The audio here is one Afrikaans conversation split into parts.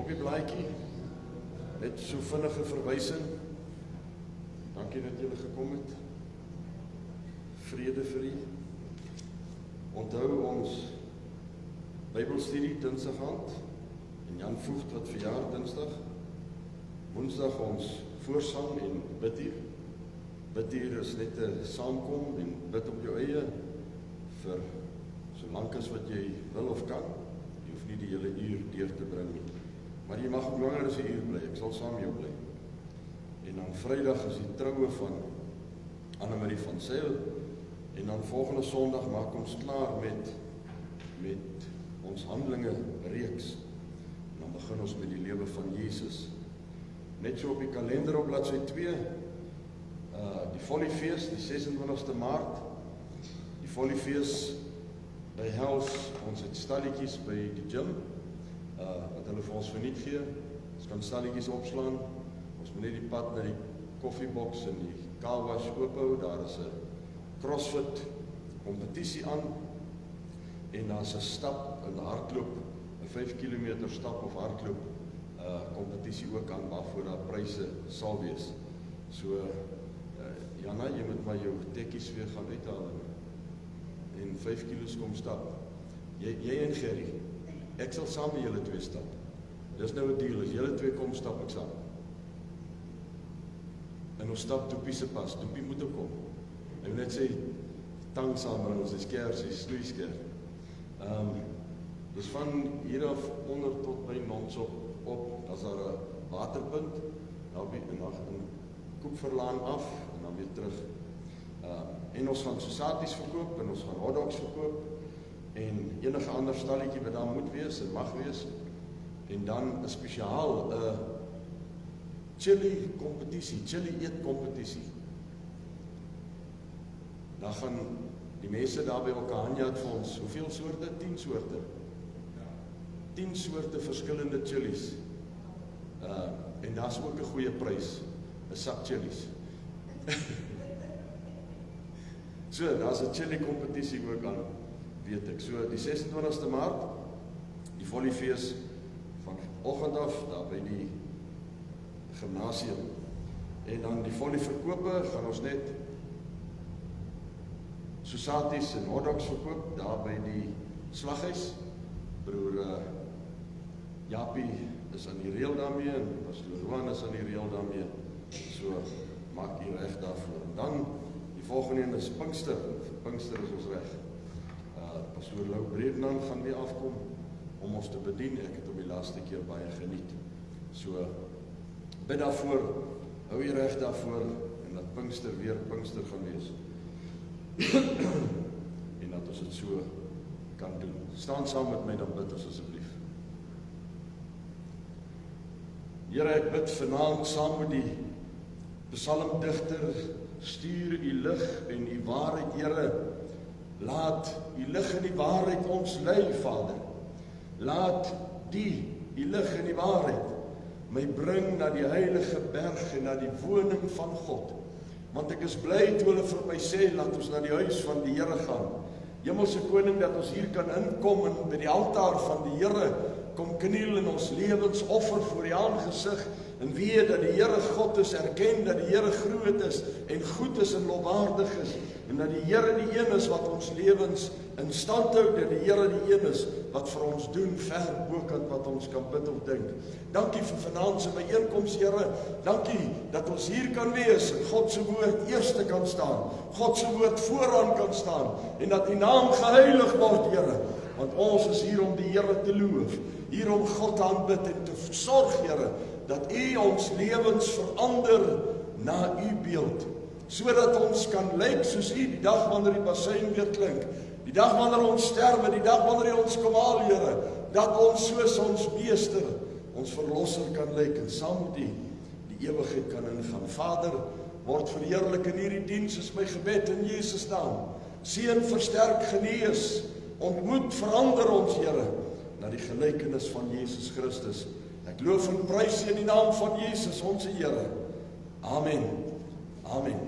op die blaadjie, net so vinnige verwysing. Dankie dat julle gekom het. Vrede vir u. Onthou ons Bybelstudie Dinsdag aand, en Jan Voogd wat verjaar Dinsdag. Woensdag ons voorsang en bidduur. Bidduur is net 'n saamkom en bid op jou eie vir so lank as wat jy wil of kan. Jy hoef nie die hele uur deur te bring nie. Maar jy mag ook langer as 'n uur bly. Ek sal saam jou bly. En dan Vrydag is die troue van Annemarie van Sail. En dan volgende Sondag maak ons klaar met ons Handelinge reeks. En dan begin ons met die lewe van Jesus. Net so op die kalender op bladsy 2, die Folliefees, die 26ste Maart. Die Folliefees behels ons het stalletjies by die gym, wat hulle vir ons verniet gee. Ons kan stalletjies opslaan. Ons moet net die pad na die koffieboks en die car-wash oophou. Daar is 'n CrossFit kompetisie aan. En daar's 'n stap, 'n hardloop, 'n 5 km stap of hardloop kompetisie ook aan waarvoor daar pryse sal wees. So Jana, jy moet maar jou tekkies weer gaan uithaal en 5 kilos kom stap. Jy en Gerry, ek sal saam met julle twee stap. Dis nou 'n deal, as julle twee kom stap ek saam. En ons stap Toepie se pas, Toepie moet ook kom. Hy wil net sê, tang saambring, ons is skers, hy snoeisker. Dus van hier af onder tot by Nonsop op, as daar 'n waterpunt, dan in Koekverlaan af, en dan weer terug. En ons gaan sosaties verkoop, en ons gaan hotdogs verkoop, en enige ander stalletjie wat daar moet wees, en mag wees, en dan 'n spesiaal chili kompetisie, chili eet kompetisie. Dan gaan die mense daar by Okahanja het vir ons, hoeveel soorte? 10 soorte. 10 soorte verskillende chilies. En daar's ook 'n goeie prys, 'n sak chilies. So, daar's 'n chili kompetisie ook aan, weet ek. So, die 26ste Maart, die Folliefees van oggend af, daar by die gimnasium. En dan die Follieverkope, gaan ons net sosaties en hotdogs verkoop, daar by die slaghuis. Broer Japie is aan die reël daarmee, en Pastoor Roan is aan die reël daarmee. So, maak jy reg daarvoor. En dan, die volgende een is Pinkster. Pinkster is ons reg. Pastoor Lou Breedman gaan weer afkom om ons te bedien. Ek het hom die laaste keer baie geniet. So, bid daarvoor, hou jy reg daarvoor, en dat Pinkster weer Pinkster gaan wees. En dat ons dit so kan doen. Staan saam met my, dan bid ons asseblief. Here, ek bid vanaand saam met die psalmdigter, stuur u lig en u waarheid, Here. Laat u lig en die waarheid ons lei, Vader. Laat die lig en die waarheid my bring na die heilige berg en na die woning van God. Want ek is bly toe hulle vir my sê, laat ons na die huis van die Here gaan. Hemelse Koning, dat ons hier kan inkom en by die altaar van die Here kom kniel in ons lewensoffer voor die aangesig en weet dat die Here God is, erken dat die Here groot is en goed is en lofwaardig is en dat die Here die een is wat ons lewens in stand hou, dat die Here die een is wat vir ons doen ver bokant wat ons kan bid of dink. Dankie vir vanaand se byeenkoms, Here. Dankie dat ons hier kan wees en God se woord eerste kan staan, God se woord vooraan kan staan en dat u naam geheilig word, Here. Want ons is hier om die Here te loof, hier om God te aanbid en te sorg, Here, dat u ons lewens verander na u beeld, sodat ons kan lyk soos u die dag wanneer die bassein weer klink, die dag wanneer ons sterwe, die dag wanneer u ons kom haal, Here, dat ons soos ons meester, ons verlosser kan lyk en saam met u die ewigheid kan ingaan. Vader, word verheerlik in hierdie diens, is my gebed in Jesus naam. Seën, versterk, genees, ontmoet, verander ons, Here, na die gelykenis van Jesus Christus. Ek loof en prys in die naam van Jesus, ons Here. Amen. Amen.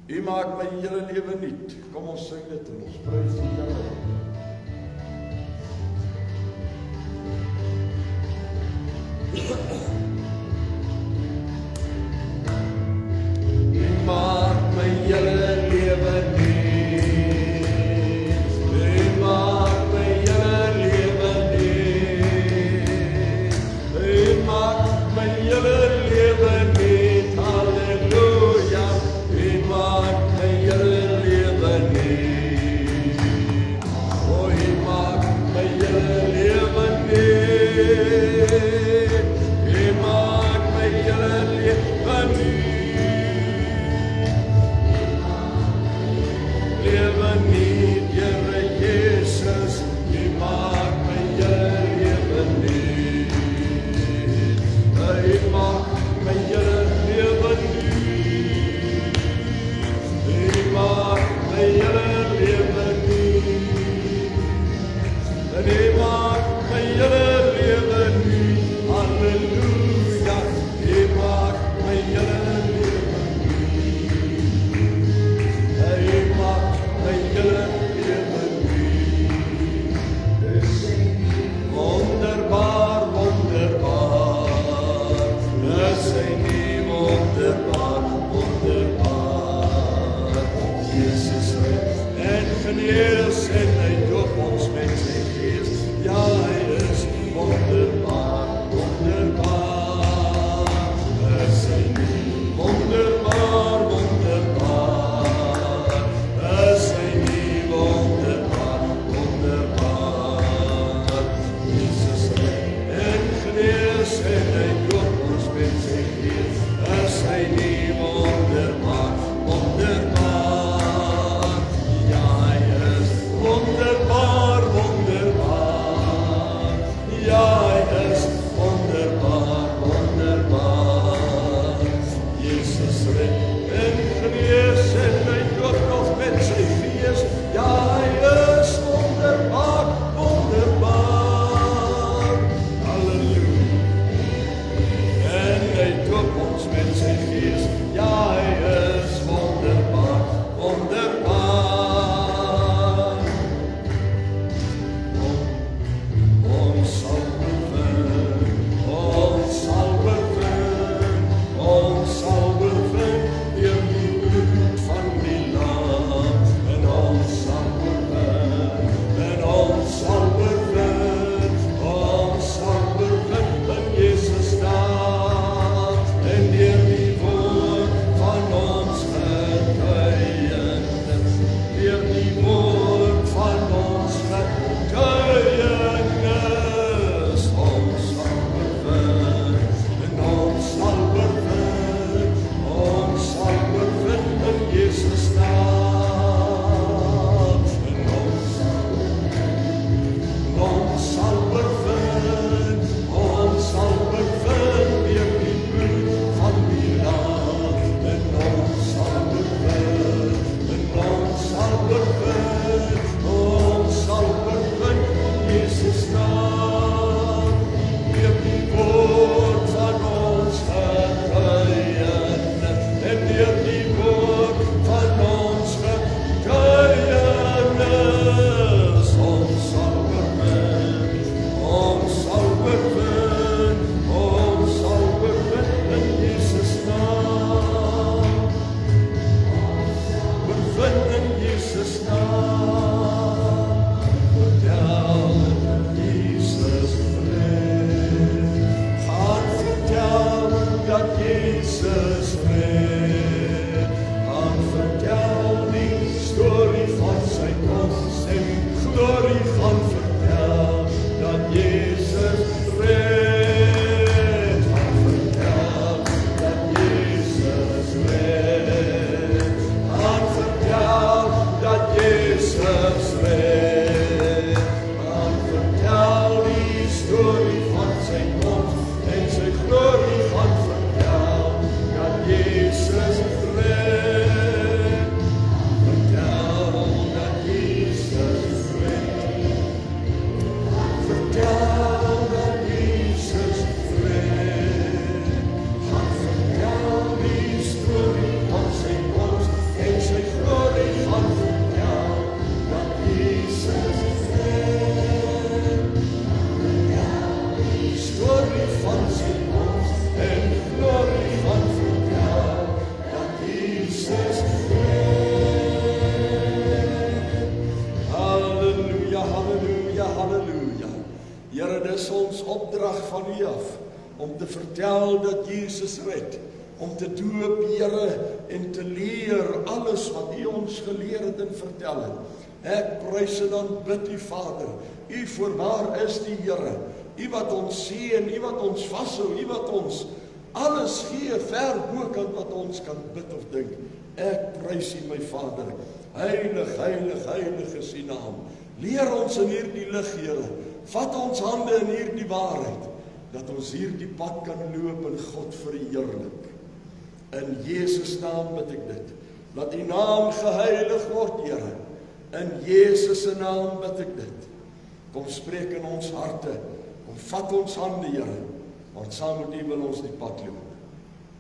U maak my hele lewe nuut. Kom ons sing dit en ons prys die Here. om te vertel dat Jesus red, om te doop, Here, en te leer alles wat U ons geleer het en vertel het. Ek prys en aanbid U, Vader. U voorwaar is die Here. U wat ons seën, U wat ons vashou, U wat ons alles gee, ver bokant wat ons kan bid of dink. Ek prys U, my Vader. Heilig, heilig, heilig is U naam. Leer ons in hierdie lig, Here. Vat ons hande in hierdie waarheid, dat ons hierdie pad kan loop en God verheerlik. In Jesus naam bid ek dit. Laat U naam geheilig word, Here. In Jesus se naam bid ek dit. Kom spreek in ons harte, kom vat ons hande, Here, want saam met U wil ons die pad loop.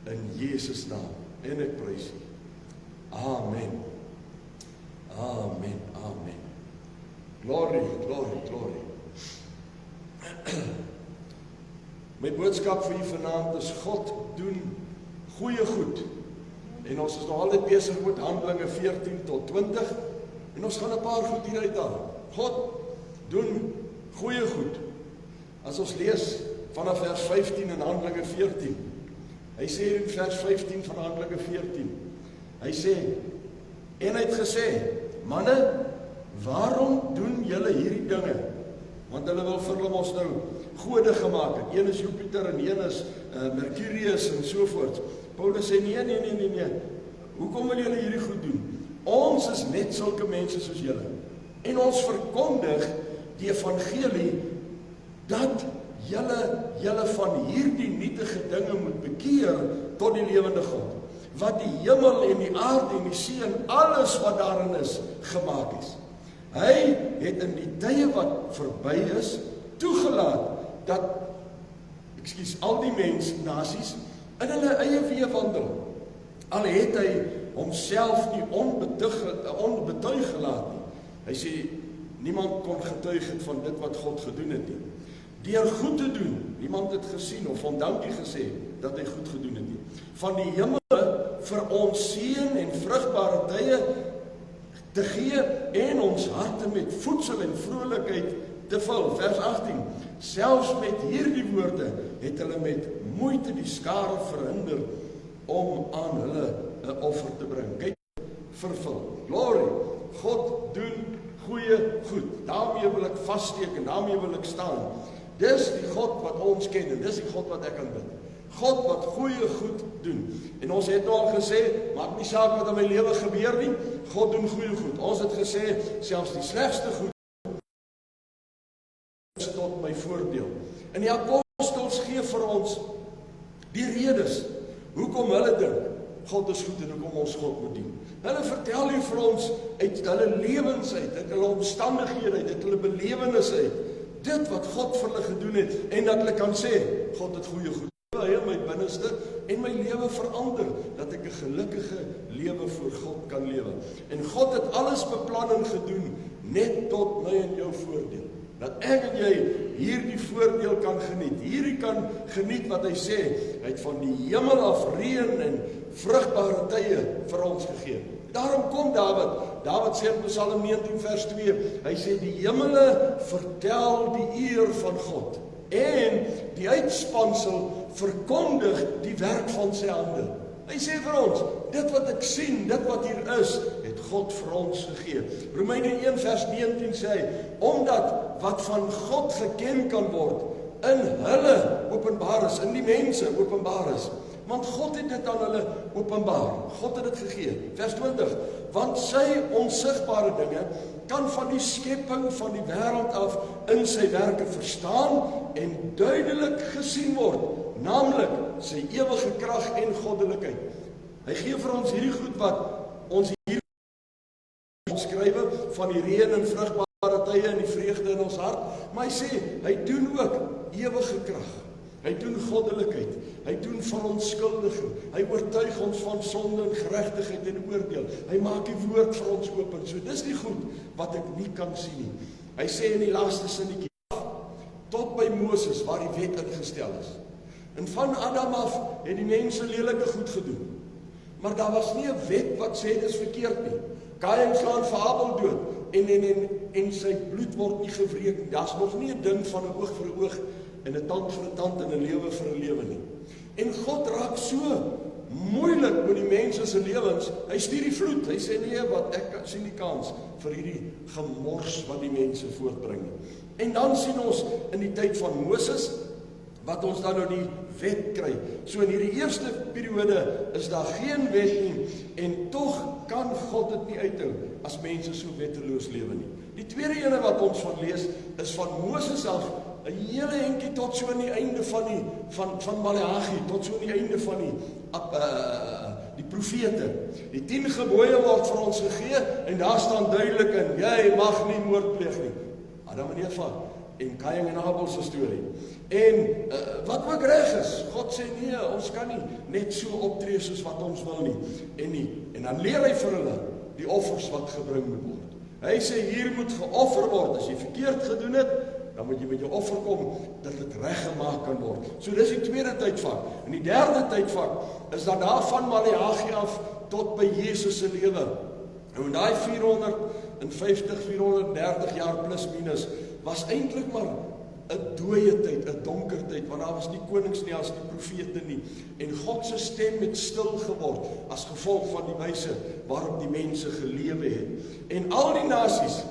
In Jesus naam, en ek prys U. Amen. Amen, amen. Glory, glory, glory. My boodskap vir u vanaand is, God doen goeie goed. En ons is nog altyd besig met Handelinge 14 tot 20, en ons gaan 'n paar goed hier uithaal. God doen goeie goed. As ons lees vanaf vers 15 in Handelinge 14, hy sê in vers 15 van Handelinge 14, hy sê, en hy het gesê, manne, waarom doen julle hierdie dinge? Want hulle wil vir hulle ons nou gode gemaak het. Een is Jupiter en een is Mercurius en sovoorts. Paulus sê, nee. Hoekom wil julle hierdie goed doen? Ons is net sulke mense soos julle. En ons verkondig die evangelie dat julle van hierdie nietige dinge moet bekeer tot die lewende God. Wat die hemel en die aarde en die see en alles wat daarin is, gemaak is. Hy het in die tye wat verby is, toegelaat dat, al die nasies, in hulle eie weë wandel. Al het hy homself nie onbetuig gelaat nie. Hy sê, niemand kon getuig het van dit wat God gedoen het nie. Deur goed te doen, niemand het gesien of hom dankie gesê dat hy goed gedoen het nie. Van die hemel vir ons seën en vrugbare tye te gee en ons harte met voedsel en vrolikheid te vul. Vers 18. Selfs met hierdie woorde het hulle met moeite die skare verhinder om aan hulle 'n offer te bring. Kyk, vervul. Glory. God doen goeie goed. Daarmee wil ek vassteek en daarmee wil ek staan. Dis die God wat ons ken en dis die God wat ek aanbid. God wat goeie goed doen. En ons het al gesê, maak nie saak wat in my lewe gebeur nie, God doen goeie goed. Ons het gesê, selfs die slegste goed is tot my voordeel. En die apostels gee vir ons die redes, hoekom hulle dink, God is goed en hoekom ons God moet dien. Hulle vertel hier vir ons uit hulle lewens uit hulle omstandighede uit hulle belewennisse uit, dit wat God vir hulle gedoen het, en dat hulle kan sê, God het goeie goed. Heel my binneste en my lewe verander, dat ek 'n gelukkige lewe voor God kan lewe. En God het alles beplan en gedoen, net tot my en jou voordeel. Dat ek en jy hierdie voordeel kan geniet. Hierdie kan geniet wat hy sê, hy het van die hemel af reën en vrugbare tye vir ons gegee. Daarom kom Dawid sê in Psalm 19 vers 2, hy sê die hemele vertel die eer van God. En die uitspansel verkondig die werk van sy hande. Hy sê vir ons, dit wat ek sien, dit wat hier is, het God vir ons gegee. Romeine 1 vers 19 sê, omdat wat van God geken kan word, in hulle openbaar is, in die mense openbaar is. Want God het dit aan hulle openbaar. God het dit gegee. Vers 20, want sy onsigbare dinge kan van die skepping van die wêreld af in sy werke verstaan en duidelik gesien word, naamlik sy ewige krag en goddelikheid. Hy gee vir ons hierdie goed wat ons hier skrywe van die reën en vrugbare tye en die vreugde in ons hart, maar hy sê, hy doen ook ewige krag. Hy doen goddelikheid, hy doen van ons skuldiging, hy oortuig ons van sonde en geregtigheid en oordeel, hy maak die woord vir ons oop, so dis die goed wat ek nie kan sien nie. Hy sê in die laaste sinnetjie, tot by Moses waar die wet ingestel is. En van Adam af het die mense lelike goed gedoen, maar daar was nie 'n wet wat sê dis verkeerd nie. Kain slaan vir Abel dood, en sy bloed word nie gewreek nie. Daar's nog nie 'n ding van 'n oog vir 'n oog, en 'n tand vir 'n tand en 'n lewe vir 'n lewe nie. En God raak so moeilik met die mense se lewens. Hy stuur die vloed. Hy sê nee, wat ek sien nie kans vir hierdie gemors wat die mense voortbring nie. En dan sien ons in die tyd van Moses wat ons dan nou die wet kry. So in hierdie eerste periode is daar geen wet nie en tog kan God dit nie uithou as mense so wetteloos lewe nie. Die tweede ene wat ons van lees is van Moses af 'n hele entjie tot so aan die einde van Maleagi, tot so aan die einde van die profete. Die 10 gebooie word vir ons gegee en daar staan duidelik in, jy mag nie moord pleeg nie. Adam en Eva en Kain en Abel se storie. En wat ook reg is, God sê nee, ons kan nie net so optree soos wat ons wil nie. En dan leer hy vir hulle die offers wat gebring moet word. Hy sê hier moet geoffer word. As jy verkeerd gedoen het, dan moet jy met jou offer kom dat dit reggemaak kan word. So dis die tweede tydvak. En die derde tydvak is dat daar van Maleagi af tot by Jesus se lewe. En daai 430 jaar plus minus was eintlik maar 'n dooie tyd, 'n donker tyd, want daar was nie konings nie, as nie profete nie. En God se stem het stil geword as gevolg van die wyse waarop die mense gelewe het. En al die nasies,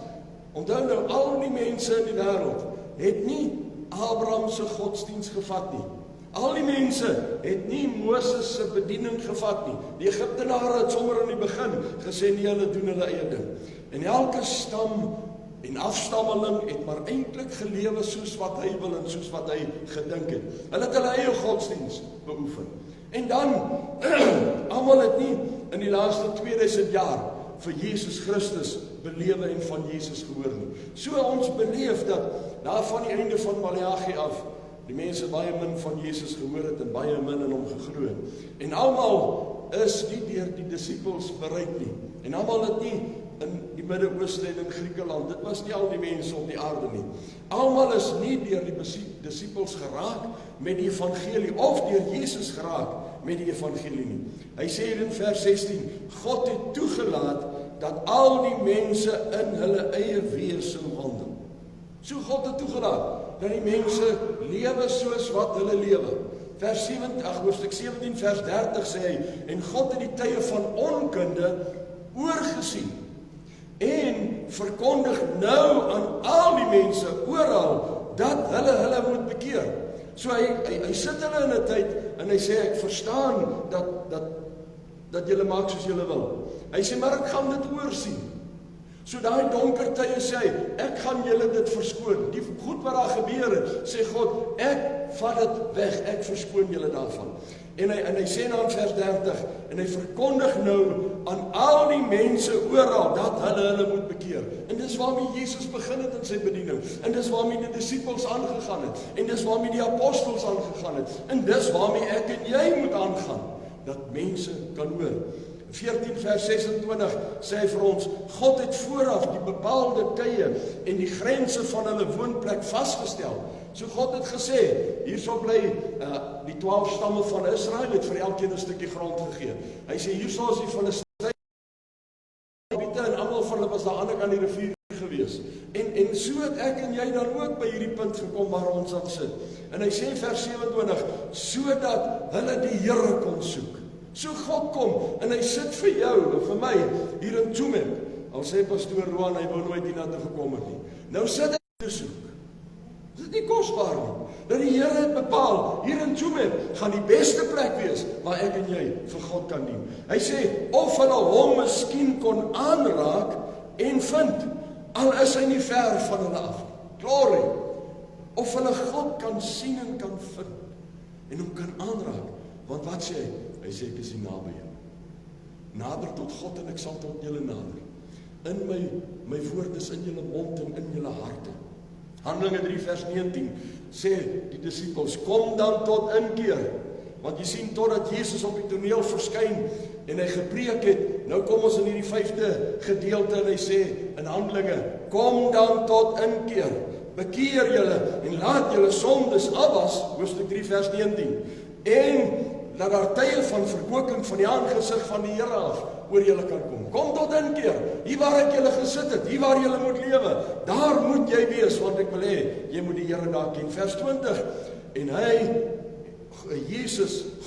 onthou nou, al die mense in die wêreld het nie Abraham se godsdiens gevat nie. Al die mense het nie Moses se bediening gevat nie. Die Egiptenare het sommer in die begin gesê nee, hulle doen hulle eie ding. En elke stam en afstammeling het maar eintlik gelewe soos wat hy wil en soos wat hy gedink het. Hulle het hulle eie godsdiens beoefen. En dan, almal het nie in die laaste 2000 jaar vir Jesus Christus belewe en van Jesus gehoor nie. So ons beleef dat daar van die einde van Maleagi af die mense baie min van Jesus gehoor het en baie min in hom geglo het. En almal is nie deur die disippels bereik nie. En almal het nie in die Midde-Ooste en in Griekeland, dit was nie al die mense op die aarde nie. Almal is nie deur die disippels geraak met die evangelie of deur Jesus geraak met die evangelie nie. Hy sê in vers 16, God het toegelaat dat al die mense in hulle eie weë sou wandel. So God het toegelaat dat die mense lewe soos wat hulle lewe. Hoofstuk 17 vers 30 sê hy, en God het die tye van onkunde oorgesien en verkondig nou aan al die mense oral dat hulle moet bekeer. So hy sit hulle in 'n tyd en hy sê ek verstaan dat julle maak soos julle wil. Hy sê maar ek gaan dit oorsien. So daai donker tye sê hy, ek gaan julle dit verskoon. Die goed wat daar gebeur het, sê God, ek vat dit weg, ek verskoon julle daarvan. En hy sê dan in vers 30, en hy verkondig nou aan al die mense oral dat hulle moet bekeer. En dis waarmee Jesus begin het in sy bediening. En dis waarmee die disippels aangegaan het. En dis waarmee die apostels aangegaan het. En dis waarmee ek en jy moet aangaan. Dat mense kan hoor. 14 vers 26 sê hy vir ons, God het vooraf die bepaalde tye en die grense van hulle woonplek vasgestel. So God het gesê, hierso bly die 12 stamme van Israel, het vir elkeen 'n stukkie grond gegee. Hy sê, hierso is die Filistyn, en almal van hulle was daar aan die kant die rivier gewees. En so het ek en jy dan ook by hierdie punt gekom waar ons aan sit. En hy sê vers 27, sodat hulle die Here kon soek. So God kom, en hy sit vir jou, en vir my, hier in Tsumeb. Al sê pastoor Roan, hy wou nooit hiernatoe gekom het nie. Nou sit hy te soek. Dit is nie kosbaar nie. Dat die Here het bepaal, hier in Tsumeb, gaan die beste plek wees, waar ek en jy vir God kan dien. Hy sê, of hulle hom miskien kon aanraak, en vind, al is hy nie ver van hulle af. Glory! Of hulle God kan sien en kan vind, en hom kan aanraak. Want wat sê hy? Hy sê, ek is nie naby jou. Nader tot God en ek sal tot julle nader. In my woord is in julle mond en in julle harte. Handelinge 3 vers 19 sê die disippels, kom dan tot inkeer. Want jy sien, totdat Jesus op die toneel verskyn en hy gepreek het, nou kom ons in hierdie 5de gedeelte en hy sê in Handelinge, kom dan tot inkeer. Bekeer julle en laat julle sondes afwas, hoofstuk 3 vers 19. En dat daar tye van verkwiking van die aangesig van die Here af oor julle kan kom. Kom tot inkeer. Hier waar ek julle gesit het, hier waar julle moet lewe, daar moet jy wees, want ek wil hê, jy moet die Here daar ken. Vers 20, en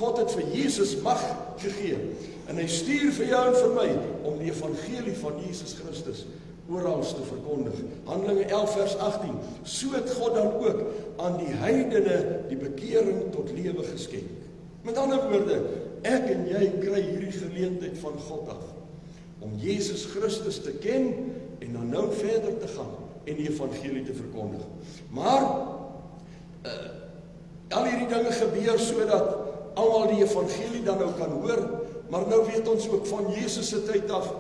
God het vir Jesus mag gegee, en hy stuur vir jou en vir my, om die evangelie van Jesus Christus oral te verkondig. Handelinge 11 vers 18, so het God dan ook aan die heidene die bekering tot lewe geskenk. Met ander woorde, ek en jy kry hierdie geleentheid van God af, om Jesus Christus te ken, en dan nou verder te gaan, en die evangelie te verkondig. Maar, al hierdie dinge gebeur, sodat almal die evangelie dan nou kan hoor, maar nou weet ons ook van Jesus se tyd af,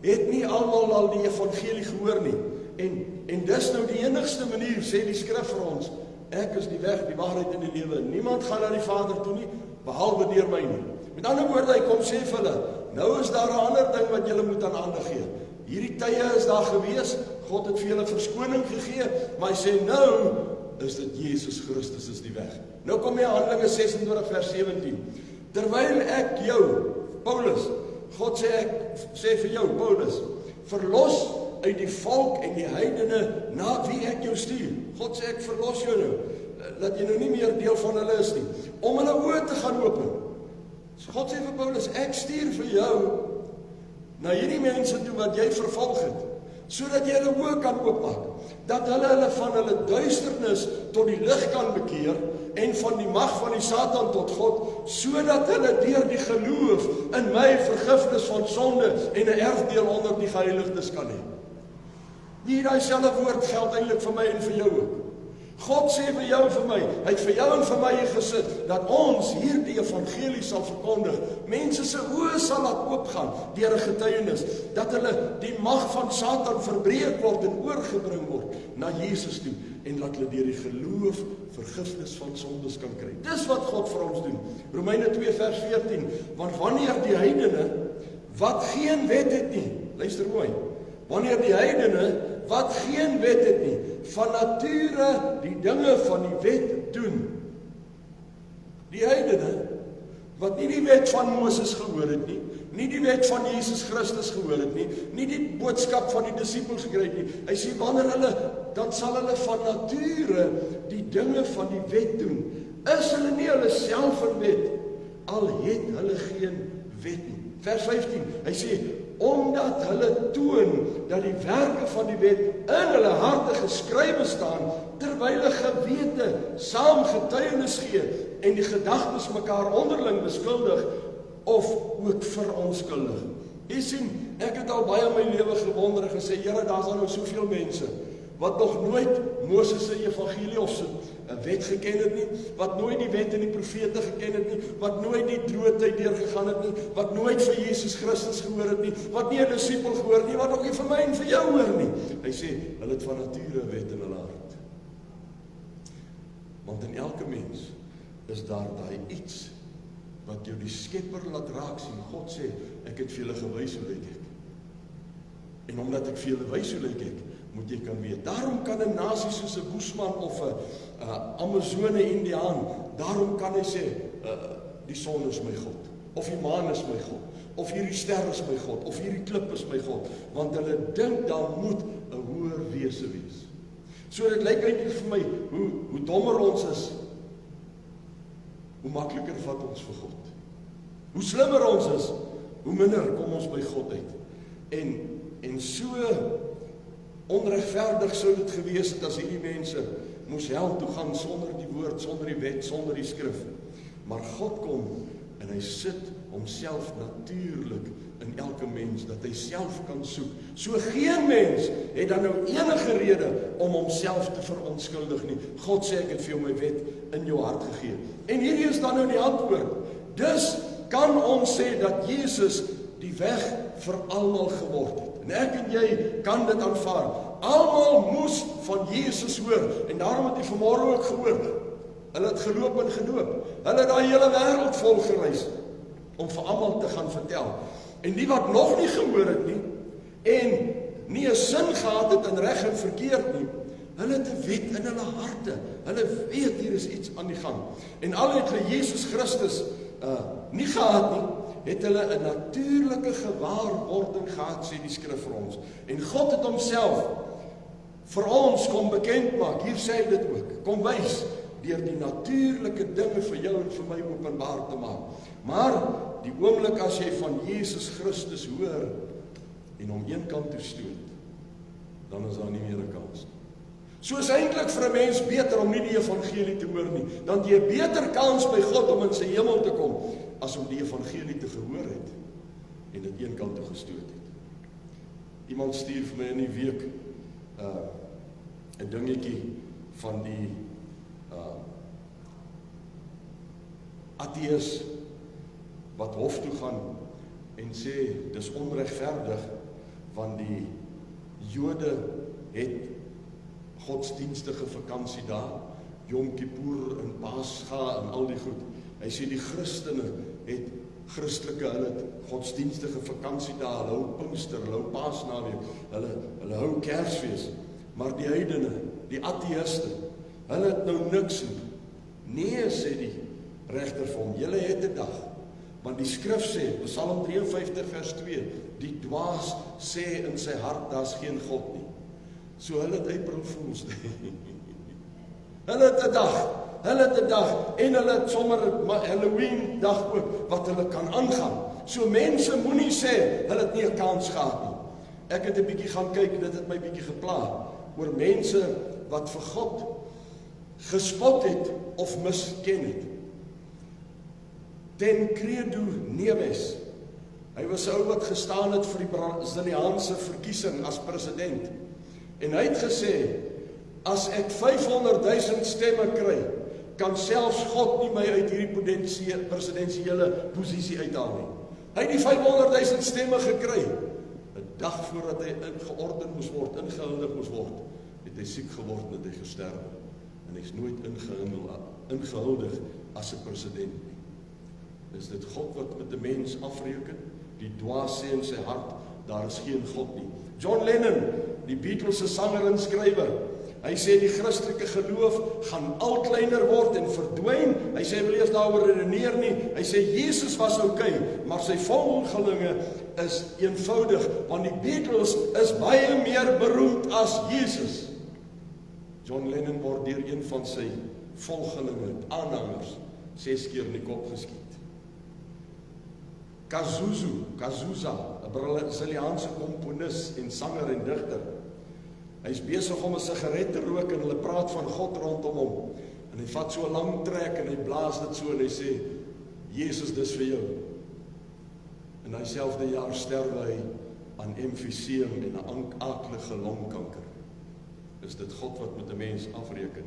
het nie almal al die evangelie gehoor nie. En dis nou die enigste manier, sê die skrif vir ons, ek is die weg, die waarheid en die lewe. Niemand gaan na die Vader toe nie, behalwe deur my nie. Met ander woorde, hy kom sê vir hulle, nou is daar 'n ander ding wat julle moet aan aandag gee. Hierdie tye is daar gewees, God het vir julle verskoning gegee, maar hy sê nou is dit Jesus Christus is die weg. Nou kom jy Handelinge 26 vers 17. Terwyl ek jou, Paulus, God sê vir jou, Paulus, verlos uit die volk en die heidene na wie ek jou stuur. God sê ek verlos jou nou, dat jy nou nie meer deel van hulle is nie, om hulle oë te gaan open. So God sê vir Paulus, ek stuur vir jou na hierdie mense toe wat jy vervolg het, sodat jy hulle oë kan oopmaak, dat hulle van hulle duisternis tot die lig kan bekeer, en van die mag van die Satan tot God, sodat hulle deur die geloof in my vergifnis van sonde en 'n erfdeel onder die geheiligdes kan hê. Nie daai selfde woord geld eintlik vir my en vir jou ook. God sê vir jou en vir my, hy het vir jou en vir my gesit, dat ons hierdie evangelie sal verkondig. Mense se oë sal laat oopgaan deur 'n getuienis, dat hulle die mag van Satan verbreek word en oorgebring word na Jesus toe, en dat hulle deur die geloof vergifnis van sondes kan kry. Dis wat God vir ons doen. Romeine 2 vers 14, want wanneer die heidene, wat geen wet het nie, luister mooi, wanneer die heidene, wat geen wet het nie, van nature die dinge van die wet doen. Die heidene, wat nie die wet van Moses gehoor het nie, nie die wet van Jesus Christus gehoor het nie, nie die boodskap van die disippels gekry het nie. Hy sê, wanneer hulle, dan sal hulle van nature die dinge van die wet doen. Is hulle nie hulle self in wet, al het hulle geen wet nie. Vers 15, hy sê, omdat hulle toon dat die werke van die wet in hulle harte geskrywe staan, terwyl hulle gewete saam getuienis gee en die gedagtes mekaar onderling beskuldig of ook verontskuldig. Jy sien, ek het al baie in my lewe gewonder en gesê, Here, daar's nou soveel mense wat nog nooit Moses se evangelie of se wet geken het nie, wat nooit die wet en die profete geken het nie, wat nooit die droodtyd deurgegaan het nie, wat nooit vir Jesus Christus gehoor het nie, wat nie 'n disipel gehoor nie, wat ook nie vir my en vir jou hoor nie. Hy sê, hulle het van nature 'n wet in hulle hart. Want in elke mens is daar daai iets wat jou die Skepper laat raak sien. God sê, ek het vir julle gewys hoe lyk ek. En omdat ek vir julle wys hoe lyk ek, moet jy kan weet. Daarom kan 'n nasie soos 'n Boesman of 'n Amazone Indiaan, daarom kan hy sê, die son is my God, of die maan is my God, of hierdie ster is my God, of hierdie klip is my God, want hulle dink daar moet 'n hoër wese wees. So dit lyk eintlik vir my, hoe dommer ons is, hoe makliker vat ons vir God. Hoe slimmer ons is, hoe minder kom ons by God uit. En so onregverdig sou dit gewees het as hierdie mense moes hel toe gaan sonder die woord, sonder die wet, sonder die skrif. Maar God kom en hy sit homself natuurlik in elke mens, dat hy self kan soek. So geen mens het dan nou enige rede om homself te verontskuldig nie. God sê, ek het vir jou my wet in jou hart gegee. En hierdie is dan nou die antwoord. Dus kan ons sê dat Jesus die weg vir almal geword het. En ek en jy kan dit aanvaar. Almal moes van Jesus hoor. En daarom het jy vanmôre ook gehoor. Hulle het geloop en gedoop. Hulle het daai hele wêreld vol gereis om vir almal te gaan vertel. En die wat nog nie gehoor het nie, en nie 'n sin gehad het in reg en verkeerd nie, hulle het 'n wet in hulle harte. Hulle weet hier is iets aan die gang. En al het hulle Jesus Christus nie gehad nie, het hulle 'n natuurlike gewaarwording gehad, sê die skrif vir ons. En God het homself vir ons kom bekend maak. Hier sê hy dit ook. Kom wys deur die natuurlike dinge vir jou en vir my openbaar te maak. Maar die oomblik as jy van Jesus Christus hoor en hom een kant toe stoot, dan is daar nie meer 'n kans nie. So is eintlik vir 'n mens beter om nie die evangelie te hoor nie. Dan jy 'n beter kans by God om in sy hemel te kom as om die evangelie te gehoor het en dit een kant toe gestoot het. Iemand stuur vir my in die week 'n dingetjie van die ateës wat hof toe gaan en sê dis onregverdig want die Jode het godsdienstige vakansiedae, Yom Kippur en Pascha en al die goed. Hy sê die Christene het hulle het godsdienstige vakansiedae, hulle hou Pinkster, hulle hou Paasnaweek, hulle hou Kersfees, maar die heidene, die ateïste, hulle het nou niks nie. Nee, sê die regter vir hom, julle het 'n dag, want die skrif sê, Psalm 53 vers 2, die dwaas sê in sy hart, daar's geen God nie. So hulle het April Fools. Hulle het 'n dag, en hulle het sommer Halloween dag ook, wat hulle kan aangaan. So mense moenie sê, hulle het nie 'n kans gehad nie. Ek het 'n bietjie gaan kyk, dit het my bietjie gepla, oor mense wat vir God gespot het, of misken het. Tancredo Neves, hy was 'n ou wat gestaan het vir die Braziliaanse verkiesing as president, en hy het gesê, as ek 500,000 stemme kry, kan selfs God nie my uit hierdie presidensiële posisie uithaal nie. Hy het die 500,000 stemme gekry. 'n Dag voordat hy ingeordend moes word, ingehuldig moes word, het hy siek geword en het hy gesterf. En hy is nooit ingehuldig as 'n president nie. Is dit God wat met 'n mens afreken? Die dwaas sê in sy hart, daar is geen God nie. John Lennon, die Beatles se sanger en skrywer, hy sê die Christelike geloof gaan al kleiner word en verdwyn. Hy sê wil eers daaroor redeneer nie. Hy sê Jesus was okay, maar sy volgelinge is eenvoudig, want die Beatles is baie meer beroemd as Jesus. John Lennon word deur een van sy volgelinge, aanhangers, 6 keer in die kop geskiet. Cazuza, 'n Braziliaanse komponis en sanger en digter. Hy is besig om 'n sigaret te rook en hulle praat van God rondom hom. En hy vat so 'n lang trek en hy blaas dit so en hy sê, Jesus, dis vir jou. En hy selfde jaar sterwe hy aan emfyseem en 'n aaklige longkanker. Is dit God wat met 'n mens afreken?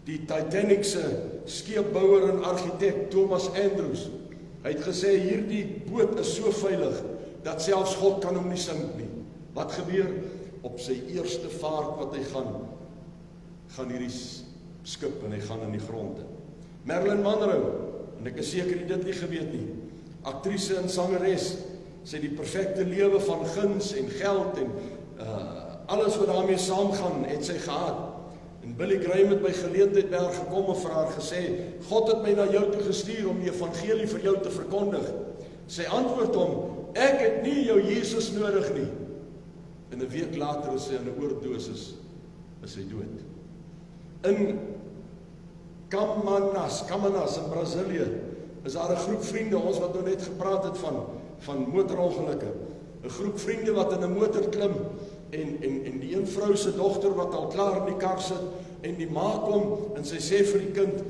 Die Titanic se skeepbouer en argitek Thomas Andrews, hy het gesê hierdie boot is so veilig dat selfs God kan hom nie sink nie. Wat gebeur? Op sy eerste vaart wat hy gaan hierdie skip en hy gaan in die grond in. Marilyn Monroe, en ek is seker dit nie geweet nie, aktrise en sangeres, sy die perfekte lewe van guns en geld en alles wat daarmee saamgaan, het sy gehad. En Billy Graham het by geleentheid by haar gekom en vir haar gesê, God het my na jou toe gestuur om die evangelie vir jou te verkondig. Sy antwoord hom, ek het nie jou Jesus nodig nie. En 'n week later is sy in 'n oordosis, is sy dood. In Camanas in Brazilië, is daar 'n groep vriende, ons wat nou net gepraat het van motorongelukke. 'n Groep vriende wat in 'n motor klim, en die een vrou se dogter wat al klaar in die kar sit, en die ma kom, en sy sê vir die kind,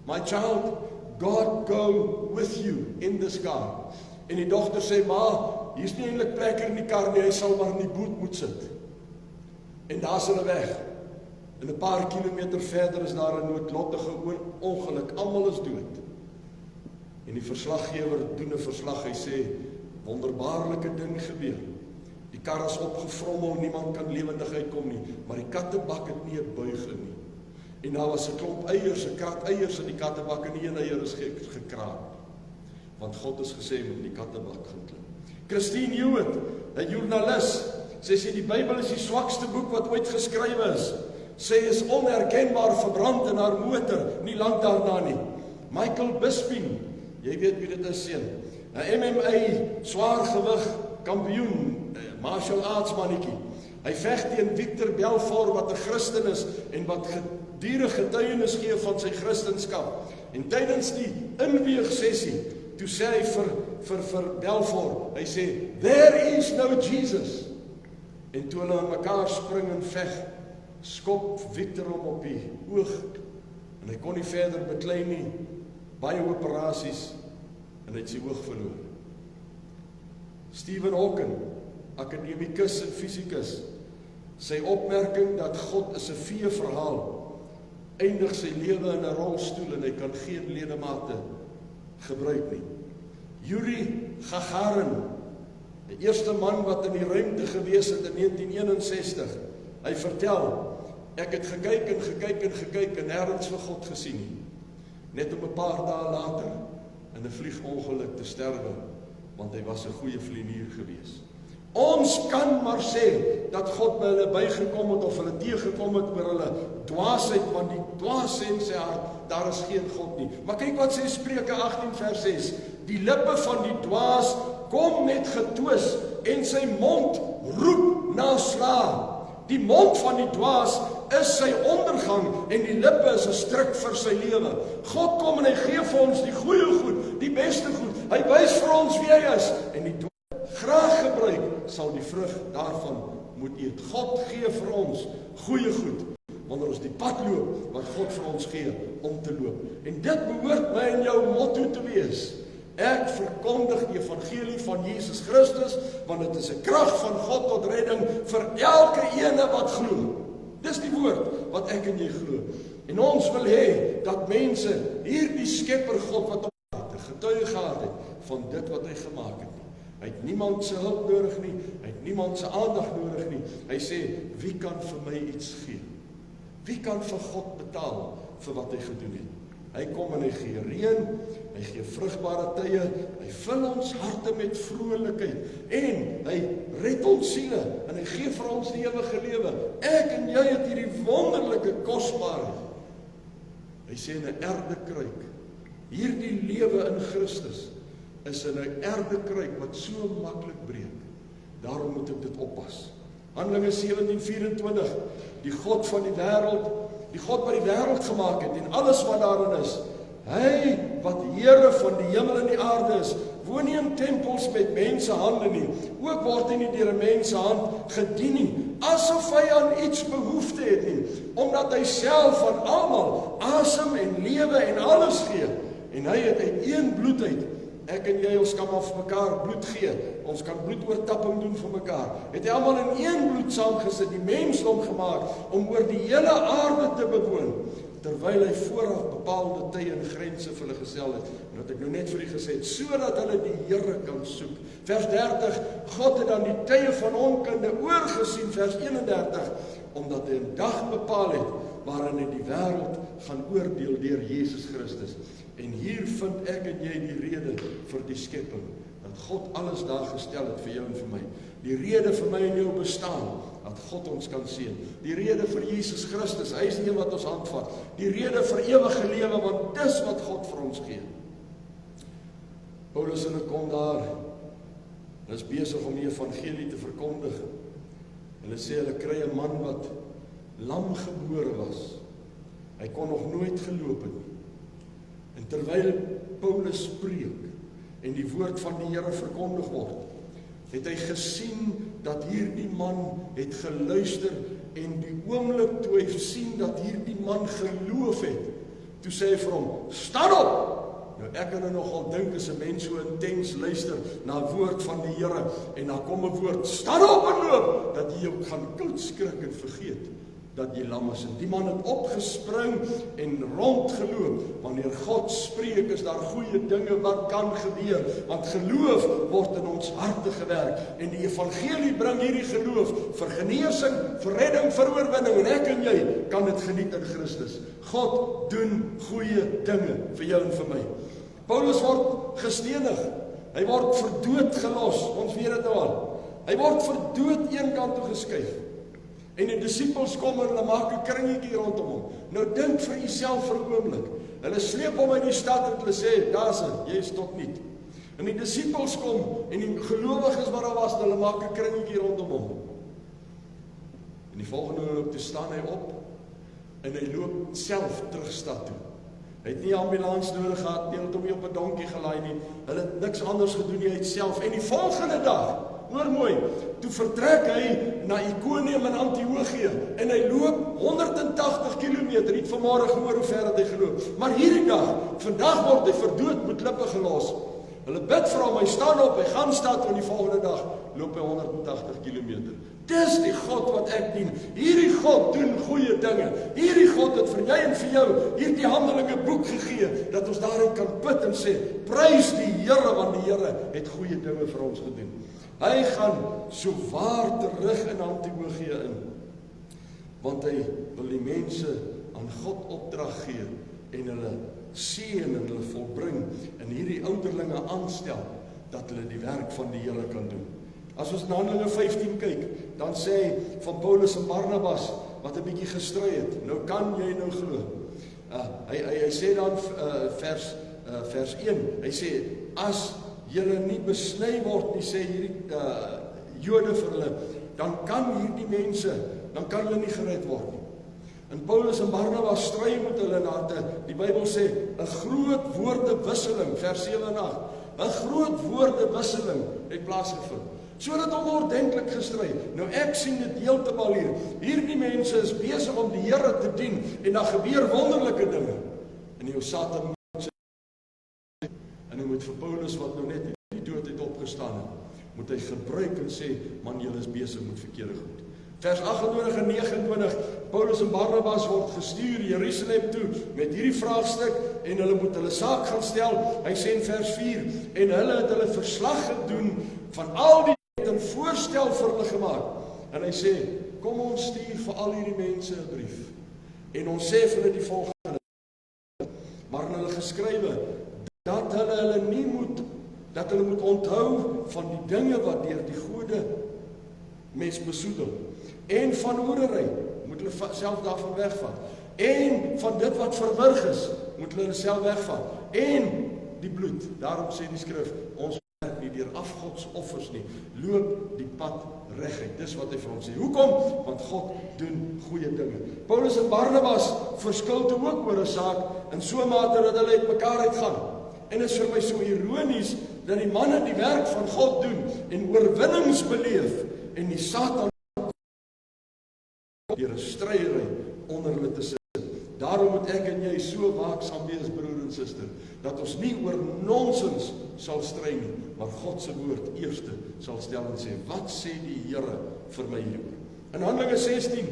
my child, God go with you in this car. En die dogter sê, ma, hier is nie eintlik plek in die kar nie, hy sal maar in die boot moet sit. En daar is hulle weg. En 'n paar kilometer verder is daar 'n noodlottige ongeluk, almal is dood. En die verslaggewer doen 'n verslag, hy sê, wonderbaarlike ding gebeur. Die kar is opgevrommel, niemand kan lewendig uitkom nie, maar die kattebak het nie 'n buig in nie. En daar was 'n klomp eiers, 'n krat eiers in die kattebak, en nie een eier is gekraak. Want God is gesê met die kattebak gaan klim. Christine Hewitt, 'n joernalis, sy sê die Bybel is die swakste boek wat ooit geskrywe is. Sy is onherkenbaar verbrand in haar motor, nie lank daarna nie. Michael Bisping, jy weet wie dit is, seun. 'n MMA swaargewig kampioen, martial arts mannetjie. Hy veg teen Victor Belfort wat 'n Christen is en wat gedurende getuienis gee van sy Christendom. En tydens die inweegsessie, toe sê hy vir Belfort, hy sê, there is no Jesus. En toe hulle aan mekaar spring en veg, skop Victor hom op die oog, en hy kon nie verder beklei nie, baie operasies, en hy het sy oog verloor. Stephen Hawking, akademikus en fisikus, sy opmerking dat God is 'n vee-verhaal, eindig sy lewe in 'n rolstoel en hy kan geen ledemate gebruik nie. Yuri Gagarin, die eerste man wat in die ruimte gewees het in 1961, Hy vertel, ek het gekyk en nêrens vir God gesien nie. Net om 'n paar dae later in 'n vliegongeluk te sterwe, want hy was 'n goeie vlienier gewees. Ons kan maar sê dat God by hulle bygekom het of hulle teëgekom het oor hulle dwaasheid, want die dwaas sê in sy hart, daar is geen God nie. Maar kyk wat sê Spreuke 18 vers 6, die lippe van die dwaas kom met getwis en sy mond roep na sla. Die mond van die dwaas is sy ondergang en die lippe is 'n stryk vir sy lewe. God kom en hy gee vir ons die goeie goed, die beste goed. Hy wys vir ons wie hy is en die graag gebruik, sal die vrug daarvan moet eet. God gee vir ons goeie goed, wanneer ons die pad loop, wat God vir ons gee, om te loop. En dit behoort my en jou motto te wees. Ek verkondig die evangelie van Jesus Christus, want dit is 'n krag van God tot redding, vir elke ene wat glo. Dis die woord, wat ek en jy glo. En ons wil hê, dat mense, hierdie skepper God, wat op getuie gehad het, van dit wat hy gemaak het. Hy het niemand se hulp nodig nie, hy het niemand se aandag nodig nie. Hy sê, wie kan vir my iets gee? Wie kan vir God betaal vir wat hy gedoen het? Hy kom en hy gee reën, hy gee vrugbare tye, hy vul ons harte met vrolikheid en hy red ons siele en hy gee vir ons die ewige lewe. Ek en jy het hierdie wonderlike kosbare. Hy sê in 'n erdekruik, hierdie lewe in Christus is in 'n erdekruik wat so maklik breek. Daarom moet ek dit oppas. Handelinge 17:24, die God van die wêreld, die God wat die wêreld gemaak het en alles wat daarin is, hy wat Here van die hemel en die aarde is, woon nie in tempels met mensehande nie, ook word hy nie deur 'n mensehand gedien nie, asof hy aan iets behoefte het nie, omdat hy self van almal asem en lewe en alles gee, en hy het uit een bloed uit. Ek en jy, ons kan maar vir mekaar bloed gee. Ons kan bloedoortapping doen vir mekaar. Het hy almal in een bloed saamgesit, die mensdom gemaak, om oor die hele aarde te bewoon, terwyl hy vooraf bepaalde tye en grense vir hulle gestel het. En wat ek nou net vir u gesê het, sodat hulle die Here kan soek. Vers 30, God het dan die tye van onkunde oorgesien, vers 31, omdat hy 'n dag bepaal het, waarin hy die wêreld gaan oordeel deur Jesus Christus. En hier vind ek en jy die rede vir die skepping, dat God alles daar gestel het vir jou en vir my. Die rede vir my en jou bestaan, dat God ons kan seën. Die rede vir Jesus Christus, hy is die een wat ons handvat. Die rede vir ewige lewe, want dis wat God vir ons gee. Paulus en hulle kom daar, hulle is besig om die evangelie te verkondig. Hulle sê hulle kry 'n man wat lam gebore was. Hy kon nog nooit geloop het nie. En terwyl Paulus preek en die woord van die Here verkondig word, het hy gesien dat hierdie man het geluister en die oomblik toe hy sien dat hierdie man geloof het, toe sê hy vir hom, staan op! Nou ek kan nogal dink as 'n mens so intens luister na woord van die Here en dan kom 'n woord, staan op en loop, dat jy jou gaan koud skrik en vergeet dat jy lam is. En die man het opgespring en rondgeloop. Wanneer God spreek, is daar goeie dinge wat kan gebeur, want geloof word in ons harte gewerk, en die evangelie bring hierdie geloof vir genesing, vir redding, vir oorwinning, en ek en jy kan dit geniet in Christus. God doen goeie dinge vir jou en vir my. Paulus word gestenig, hy word vir dood gelos, ons weet dit nou al. Hy word vir dood een kant toe geskuif. En die disippels kom en hulle maak 'n kringetjie rondom hom. Nou dink vir jouself vir 'n oomblik. Hulle sleep hom in die stad en hulle sê, "Daar's hy, jy is tot niet." En die disippels kom en die gelowiges wat daar was, hulle maak 'n kringetjie rondom hom. En die volgende oomblik toe staan hy op en hy loop self terug stad toe. Hy het nie ambulans nodig gehad nie, hulle het hom nie op 'n donkie gelaai nie. Hulle het niks anders gedoen nie, hy het self. En die volgende dag, hoor mooi, toe vertrek hy na Iconium in Antiochië en hy loop 180 kilometer. Het vanmôre gehoor hoe ver het hy geloop. Maar hierdie dag, vandag word hy vir dood met klippe gelos. Hulle bid vir hom, hy staan op, hy gaan stad, en die volgende dag loop hy 180 kilometer. Dis die God wat ek dien. Hierdie God doen goeie dinge. Hierdie God het vir jy en vir jou hierdie Handelinge boek gegee, dat ons daarin kan put en sê, prys die Here, want die Here het goeie dinge vir ons gedoen. Hy gaan so waar terug in Antiochië in. want hy wil die mense aan God opdrag gee en hulle seën en hulle volbring en hierdie ouderlinge aanstel dat hulle die werk van die Here kan doen. As ons na Handelinge 15 kyk, dan sê hy van Paulus en Barnabas wat 'n bietjie gestry het. Nou kan jy nou glo. Hy sê dan vers 1, hy sê as julle nie besny word nie, sê hierdie Jode vir hulle, dan kan hierdie mense, dan kan hulle nie gered word nie. En Paulus en Barnabas stry met hulle en die Bybel sê 'n groot woordewisseling, vers 7 en 8. 'n groot woordewisseling het plaasgevind. So het hom ordentlik gestry. Nou ek sien dit heeltemal hier. Hierdie mense is besig om die Here te dien en daar gebeur wonderlike dinge. En jou Satan en hy moet vir Paulus wat nou net die dood het opgestaan het, moet hy gebruik en sê, man, julle is besig met verkeerde goed. Vers 28 en 29, Paulus en Barnabas word gestuur Jerusalem toe met hierdie vraagstuk en hulle moet hulle saak gaan stel. Hy sê in vers 4, en hulle het hulle verslag gedoen van al die en voorstel vir hulle gemaak. En hy sê, kom ons stuur vir al hierdie mense 'n brief. En ons sê vir hulle die volgende, maar in hulle geskrywe, dat hulle moet onthou van die dinge wat deur die gode mens besoedel. En van hoerery, moet hulle self daarvan wegvat. En van dit wat verwrig is, moet hulle self wegvat. En die bloed, daarom sê die skrif, ons werk nie deur afgodsoffers nie, loop die pad reguit. Dis wat hy vir ons sê. Hoekom? Want God doen goeie dinge. Paulus en Barnabas verskil toe ook oor 'n saak, in so 'n mate dat hulle uitmekaar uitgaan. En dit is vir my so ironies, dat die manne die werk van God doen, en oorwinnings beleef, en die Satan deur 'n stryery onder hulle te sit. Daarom moet ek en jy so waaksaam wees, broer en suster, dat ons nie oor nonsens sal stry nie, maar God se woord eerste sal stel en sê, wat sê die Here vir my hieroor? In Handelinge 16,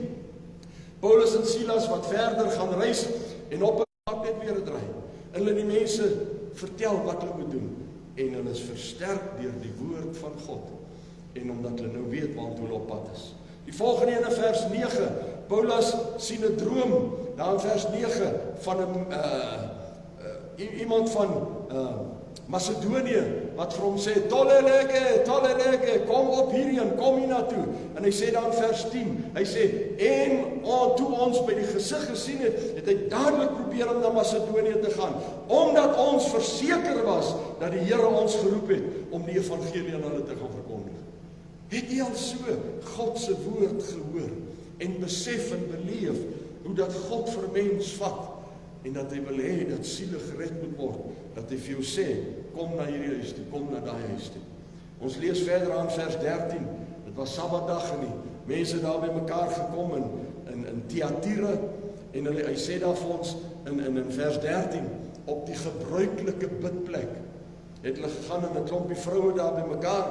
Paulus en Silas wat verder gaan reis, en op 'n pad net weer draai, en hulle die mense vertel wat hulle moet doen, en hulle is versterk deur die woord van God, en omdat hulle nou weet waar hulle op pad is. Die volgende in vers 9, Paulus sien 'n droom, daar in vers 9, van iemand van Macedonië, wat vir hom sê, Tolelege, kom op hierheen, kom hier na toe. En hy sê dan vers 10, hy sê, en toe ons by die gesig gesien het hy dadelik probeer om na Macedonië te gaan, omdat ons verseker was, dat die Here ons geroep het, om die evangelie aan hulle te gaan verkondig. Het jy al so God se woord gehoor, en besef en beleef, hoe dat God vir mens vat, en dat hy wil hê dat siele gered moet word, dat hy vir jou sê, kom na hierdie huis toe, kom na daai huis toe. Ons lees verder aan vers 13, dit was Sabbatdag en die mense daar by mekaar gekom in Thyatira, en hy sê daar vir ons in vers 13, op die gebruikelike bidplek, het hulle gegaan en 'n klompie vroue daar by mekaar,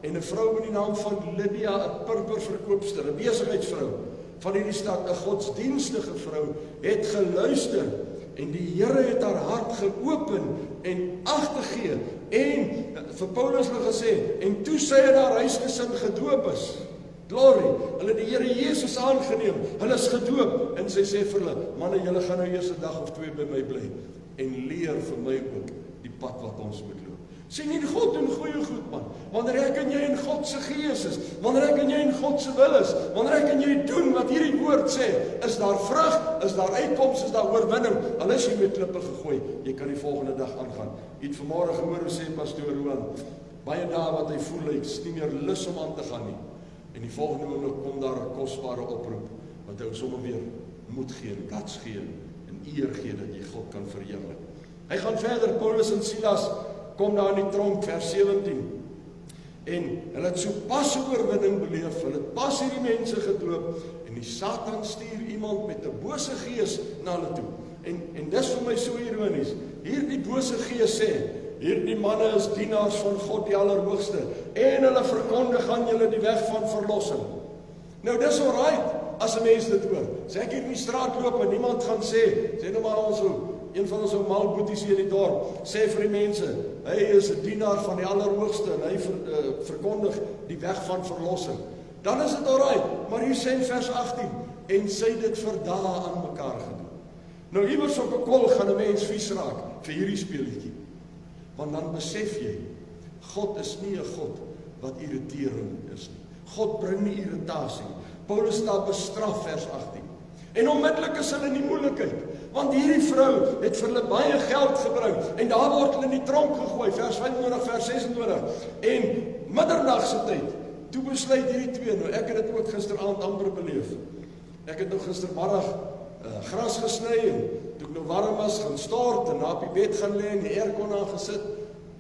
en 'n vrou met die naam van Lydia, 'n purperverkoopster, 'n besigheidsvrou van hierdie stad, 'n godsdienstige vrou, het geluister, en die Here het haar hart geopen en ag gegee, en vir Paulus hulle gesê, en toe sy in haar huisgesin gedoop is. Glory, hulle die Here Jesus aangeneem, hulle is gedoop, en sy sê vir hulle, manne, julle gaan nou eers 'n dag of 2 by my bly, en leer vir my ook die pad wat ons moet loop. Sien nie, God doen goeie goed, man. Wanneer ek en jy in God se gees is, wanneer ek en jy in God se wil is, wanneer ek en jy doen wat hierdie woord sê, is daar vrug, is daar uitkoms, is daar oorwinning. Al is jy met klippe gegooi, jy kan die volgende dag aangaan. Jy het vanmôre gehoor hoe sê pastoor Roan, baie dae wat hy voel, hy is nie meer lus om aan te gaan nie. En die volgende oomblik kom daar 'n kosbare oproep, wat hy sommer weer moed gee, guts gee, en eer gee, dat jy God kan verheerlik. Hy gaan verder, Paulus en Silas, kom daar in die tronk, vers 17, en hulle het so pas 'n oorwinning beleef, hulle het pas hierdie mense gedoop, en die Satan stuur iemand met 'n bose gees na hulle toe, en dis vir my so ironies, hierdie bose gees sê, hierdie manne is dienaars van God die Allerhoogste, en hulle verkondig aan julle die weg van verlossing. Nou dis alright, as 'n mens dit hoor, sê ek hier in die straat loop, en niemand gaan sê nou maar een van ons ou malboeties hier in die dorp, sê vir die mense, hy is 'n dienaar van die Allerhoogste, en hy verkondig die weg van verlossing. Dan is dit alright, maar hier sê in vers 18, en sy het dit vir dae aan mekaar gedoen. Nou iewers op 'n kol gaan 'n mens vies raak vir hierdie speletjie. Want dan besef jy, God is nie 'n God wat irriterend is nie. God bring nie irritasie. Paulus staan bestraf vers 18. En onmiddellik is hulle in die moeilikheid, want hierdie vrou het vir hulle baie geld gebring, en daar word hulle in die tronk gegooi, vers 25, vers 26, en middernagse tyd, toe besluit hierdie twee, nou ek het dit ook gisteraand amper beleef, ek het nou gistermiddag gras gesny, en toe ek nou warm was, gaan stort, en na op die bed gaan lê, en die aircon aangesit,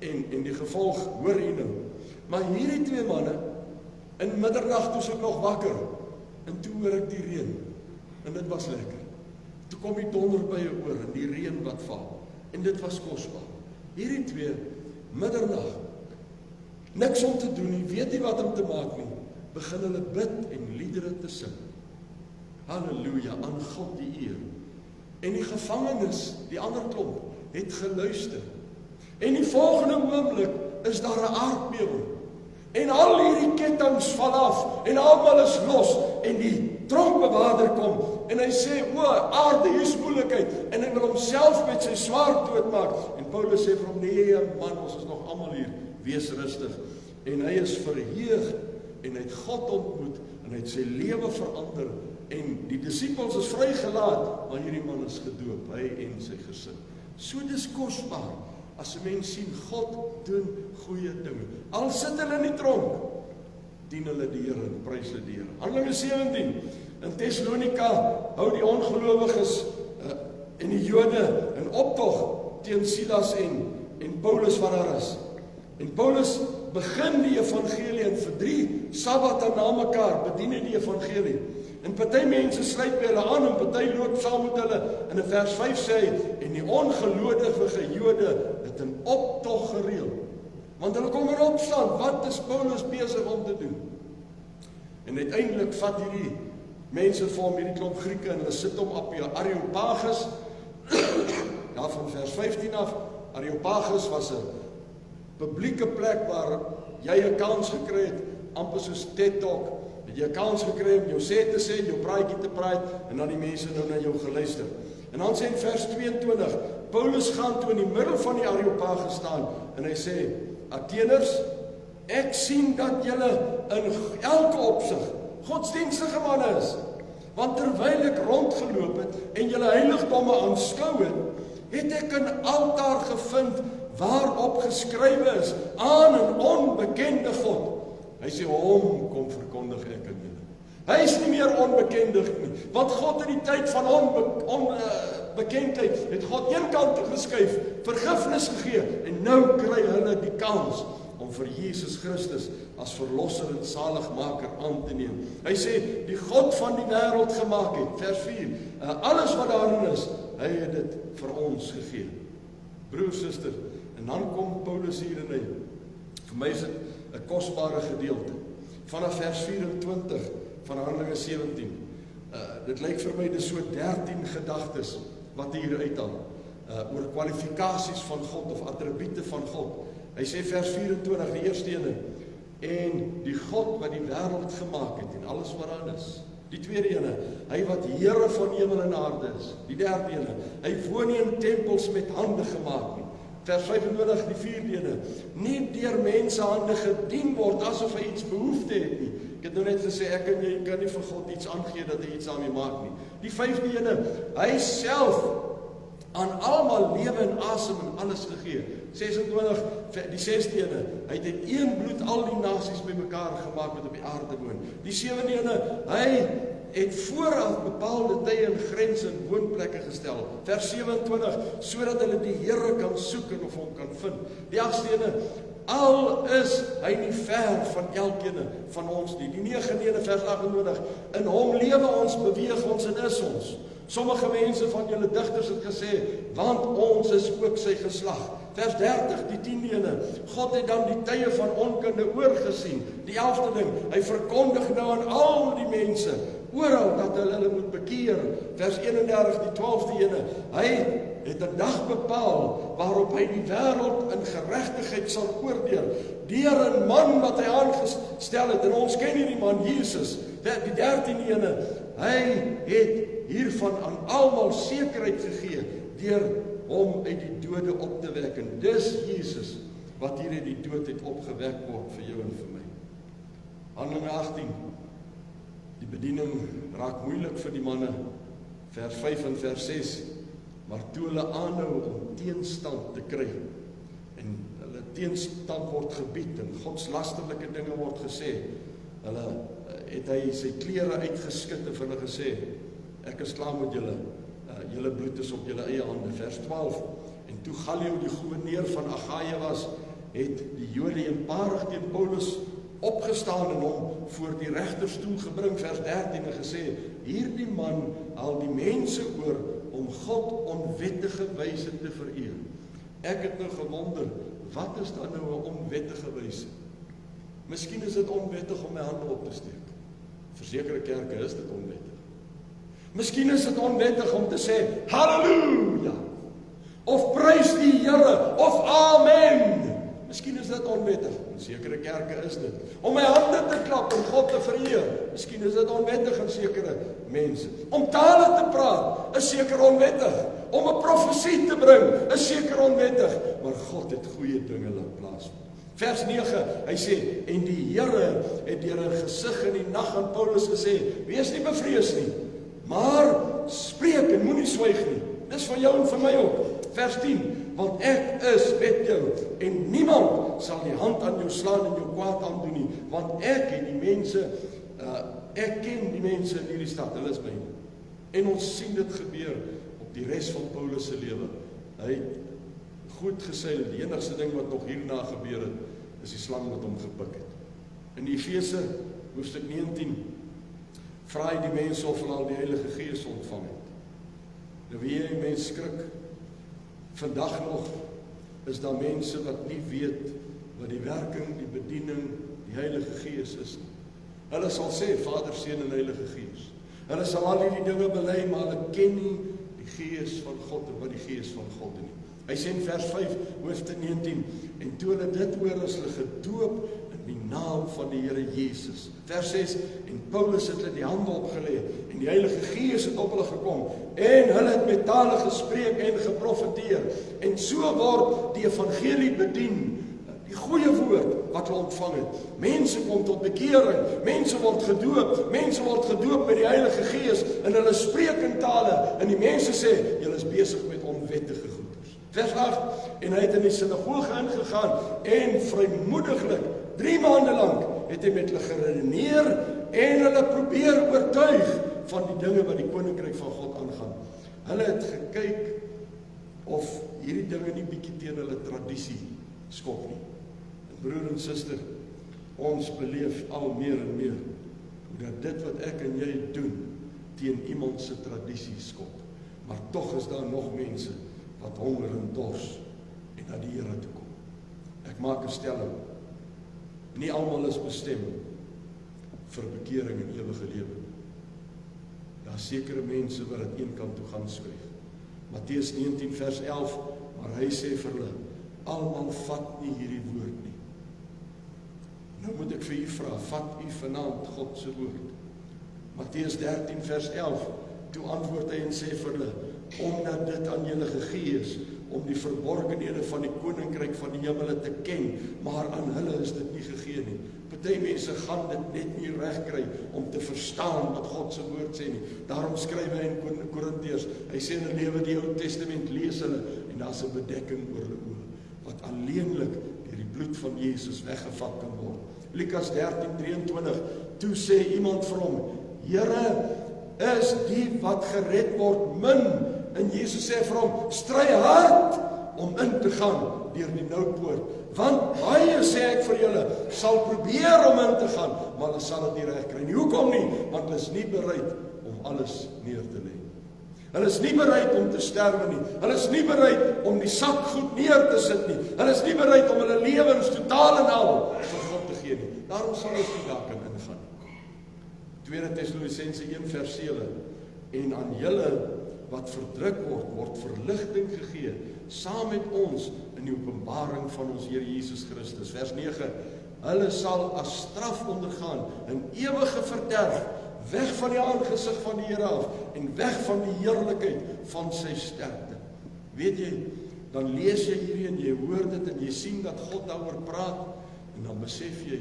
en die gevolg, hoor jy nou, maar hierdie twee manne, in middernag toe is ek nog wakker, en toe hoor ek die reën, en dit was lekker. Toe kom die donder by jou oor, en die reën wat val, en dit was kosbaar. Hierdie twee, middernag, niks om te doen nie, weet nie wat om te maak nie, begin hulle bid en liedere te sing. Halleluja, aan God die eer. En die gevangenes, die ander klomp, het geluister. En die volgende oomblik is daar 'n aardbewing. En al hierdie kettinge val af, en almal is los, en die tronkbewaarder kom, en hy sê, o, aarde, hier is moeilikheid, en hy wil homself met sy swaard doodmaak, en Paulus sê vir hom, nee man, ons is nog allemaal hier, wees rustig, en hy is verheug, en hy het God ontmoet, en hy het sy lewe verander, en die disippels is vrygelaat, maar hierdie man is gedoop, hy en sy gesin. So dis kosbaar, as 'n mens sien, God doen goeie dinge. Al sit hulle in die tronk, dien hulle die Here en prys hulle die Here. Handelinge 17, in Thessalonika hou die ongelowiges en die Jode in optog teen Silas en Paulus wat daar is. En Paulus begin die evangelie en vir 3 Sabbate na mekaar bedien die evangelie. En party mense sluit by hulle aan en party loop saam met hulle. En in vers 5 sê hy, en die ongelowige Jode het 'n optog gereël. Want hulle kom in opstand, wat is Paulus besig om te doen? En uiteindelik vat hierdie mense vir hom, hierdie klomp Grieke, en hulle sit hom op die Areopagus, ja, van vers 15 af. Areopagus was 'n publieke plek waar jy 'n kans gekry het, amper soos TED Talk, het jy 'n kans gekry om jou sê te sê, jou praatjie te praat, en dan die mense nou na jou geluister. En dan sê in vers 22, Paulus gaan toe in die middel van die Areopagus staan, en hy sê, Atheners, ek sien dat julle in elke opsig godsdienstige manne is, want terwyl ek rondgeloop het, en julle heiligdomme aanskou het, het ek 'n altaar gevind, waarop geskrywe is, aan 'n onbekende God. Hy sê, hom kom verkondig ek aan julle. Hy is nie meer onbekendig nie, want God in die tyd van onbekendheid het God een kant toe geskuif, vergifnis gegee, en nou kry hulle die kans om vir Jesus Christus as verlosser en zaligmaker aan te neem. Hy sê, die God van die wêreld gemaak het, vers 4, alles wat daarin is, hy het dit vir ons gegee. Broer, suster, en dan kom Paulus hier en hy, vir my is dit 'n kosbare gedeelte, vanaf vers 24 van Handelinge 17. Dit lyk vir my, dis so 13 gedagtes wat hier uithaal, oor kwalifikasies van God of attribute van God. Hy sê vers 24, die eerste ene, en die God wat die wêreld gemaak het en alles wat daarin is. Die tweede ene, hy wat Here van hemel en aarde is. Die derde ene, hy woon nie in tempels met hande gemaak nie. Vers 25, die vierde ene, nie deur mense hande gedien word asof hy iets behoefte het nie. Ek het nou net gesê, ek en jy kan nie vir God iets aangee dat hy iets aan my maak nie. Die vyfde ene, hy self aan almal lewe en asem en alles gegee. 26, die sesde ene, hy het in een bloed al die nasies bymekaar gemaak wat op die aarde woon. Die sewende ene, hy het vooraf bepaalde tye en grense en woonplekke gestel. Vers 27, sodat hulle die Here kan soek en of hom kan vind. Die 8ste ene, al is hy nie ver van elkeen van ons nie. Die 9de vers 28, in hom lewe ons, beweeg ons en is ons. Sommige mense van julle digters het gesê, want ons is ook sy geslag. Vers 30, die 10de ene, God het dan die tye van onkunde oorgesien. Die 11de ding, hy verkondig nou aan al die mense, oral dat hulle moet bekeer. Vers 31, die 12de ene, hy het 'n dag bepaal, waarop hy die wêreld in geregtigheid sal oordeel, deur 'n man wat hy aangestel het, en ons ken hierdie man, Jesus. Die 13de ene, hy het hiervan aan almal sekerheid gegee, deur hom uit die dode op te wek. En dis Jesus, wat hier uit die dood het opgewek word vir jou en vir my. Handelinge 18, die bediening raak moeilik vir die manne, vers 5 en vers 6, maar toe hulle aanhou om teenstand te kry, en hulle teenstand word gebied, en godslasterlike dinge word gesê, hulle het hy sy klere uitgeskit en vir hulle gesê, ek is klaar met julle, julle bloed is op julle eie hande, vers 12, en toe Gallio die gouverneur van Agaia was, het die Jode eenparig teen Paulus opgestaan en hom voor die regterstoel gebring, vers 13, en gesê, hierdie man haal die mense oor om God onwettige wyse te vereer. Ek het nou gewonder, wat is dan nou 'n onwettige wyse? Miskien is dit onwettig om my hande op te steek. Vir sekere kerke is dit onwettig. Miskien is dit onwettig om te sê, halleluja, of prys die Here, of amen. Miskien is dit onwettig, in sekere kerke is dit. Om my hande te klap en God te vereer, miskien is dit onwettig in sekere mense. Om tale te praat, is seker onwettig. Om 'n profesie te bring, is seker onwettig. Maar God het goeie dinge laat plaasvind. Vers 9, hy sê, en die Here het deur 'n gesig in die nag aan Paulus gesê, wees nie bevrees nie, maar spreek en moenie swyg nie. Dis vir jou en vir my ook. Vers 10, want ek is met jou, en niemand sal die hand aan jou slaan en jou kwaad aandoen nie, want ek het die mense, ek ken die mense in hierdie stad, hulle is myne. En ons sien dit gebeur op die res van Paulus se lewe. Hy het goed geseil, die enigste ding wat nog hierna gebeur het, is die slang wat hom gepik het. In Efese, hoofstuk 19, vra hy die mense of hulle al die Heilige Gees ontvang het. Nou wie jy mens skrik, vandag nog is daar mense wat nie weet wat die werking, die bediening, die Heilige Gees is nie. Hulle sal sê, Vader, Seun en Heilige Gees. Hulle sal al hierdie dinge bely, maar hulle ken nie die Gees van God en wat die Gees van God nie. Hy sê in vers 5, hoofstuk 19, en toe hulle dit hoor, is hulle gedoop in die naam van die Here Jesus. Vers 6, en Paulus het hulle die hande opgelê, en die Heilige Gees het op hulle gekom, en hulle het met tale gespreek en geprofeteer, en so word die evangelie bedien, die goeie woord wat hulle ontvang het. Mense kom tot bekering, mense word gedoop met die Heilige Gees, en hulle spreek in tale, en die mense sê, julle is besig met onwettige goeders. Vers 8, en hy het in die sinagoge ingegaan, en vrymoediglik, 3 maande lang, het hy met hulle geredeneer, en hulle probeer oortuig van die dinge wat die koninkryk van God aangaan. Hulle het gekyk of hierdie dinge nie bietjie teen hulle tradisie skop nie. En broer en suster, ons beleef al meer en meer, dat dit wat ek en jy doen, teen iemand se tradisie skop. Maar tog is daar nog mense wat honger en dors en na die Here toe kom. Ek maak 'n stelling. Nie almal is bestem vir bekering en ewige lewe. Daar is sekere mense wat dit een kant toe gaan skuif. Matteus 19 vers 11, maar hy sê vir hulle, almal vat nie hierdie woord nie. Nou moet ek vir u vra, vat u vanaand God se woord? Matteus 13 vers 11, toe antwoord hy en sê vir hulle, omdat dit aan julle gegee is, om die verborgenhede van die koninkryk van die hemele te ken, maar aan hulle is dit nie gegee nie. Party mense gaan dit net nie reg kry om te verstaan wat God se woord sê nie. Daarom skryf hy in Korintiërs, hy sê hulle lewe die Ou Testament, lees hulle, en daar's 'n bedekking oor hulle oë, wat alleenlik deur die bloed van Jesus weggevat kan word. Lukas 13:23, toe sê iemand vir hom, Here, is die wat gered word min? En Jesus sê vir hom, stry hard om in te gaan deur die noupoort, want baie, sê ek vir julle, sal probeer om in te gaan, maar hulle sal dit nie reg kry nie. Hoekom nie? Want hulle is nie bereid om alles neer te lê. Hulle is nie bereid om te sterwe nie. Hulle is nie bereid om die sak goed neer te sit nie. Hulle is nie bereid om hulle lewens totaal en al vir God te gee nie. Daarom sal ons nie daar kan ingaan nie. 2 Tessalonisense 1 vers 7, en aan julle wat verdruk word, word verligting gegee, saam met ons in die openbaring van ons Here Jesus Christus. Vers 9, hulle sal as straf ondergaan in ewige verderf, weg van die aangesig van die Here af, en weg van die heerlikheid van sy sterkte. Weet jy, dan lees jy hierdie en jy hoor dit en jy sien dat God daaroor praat, en dan besef jy,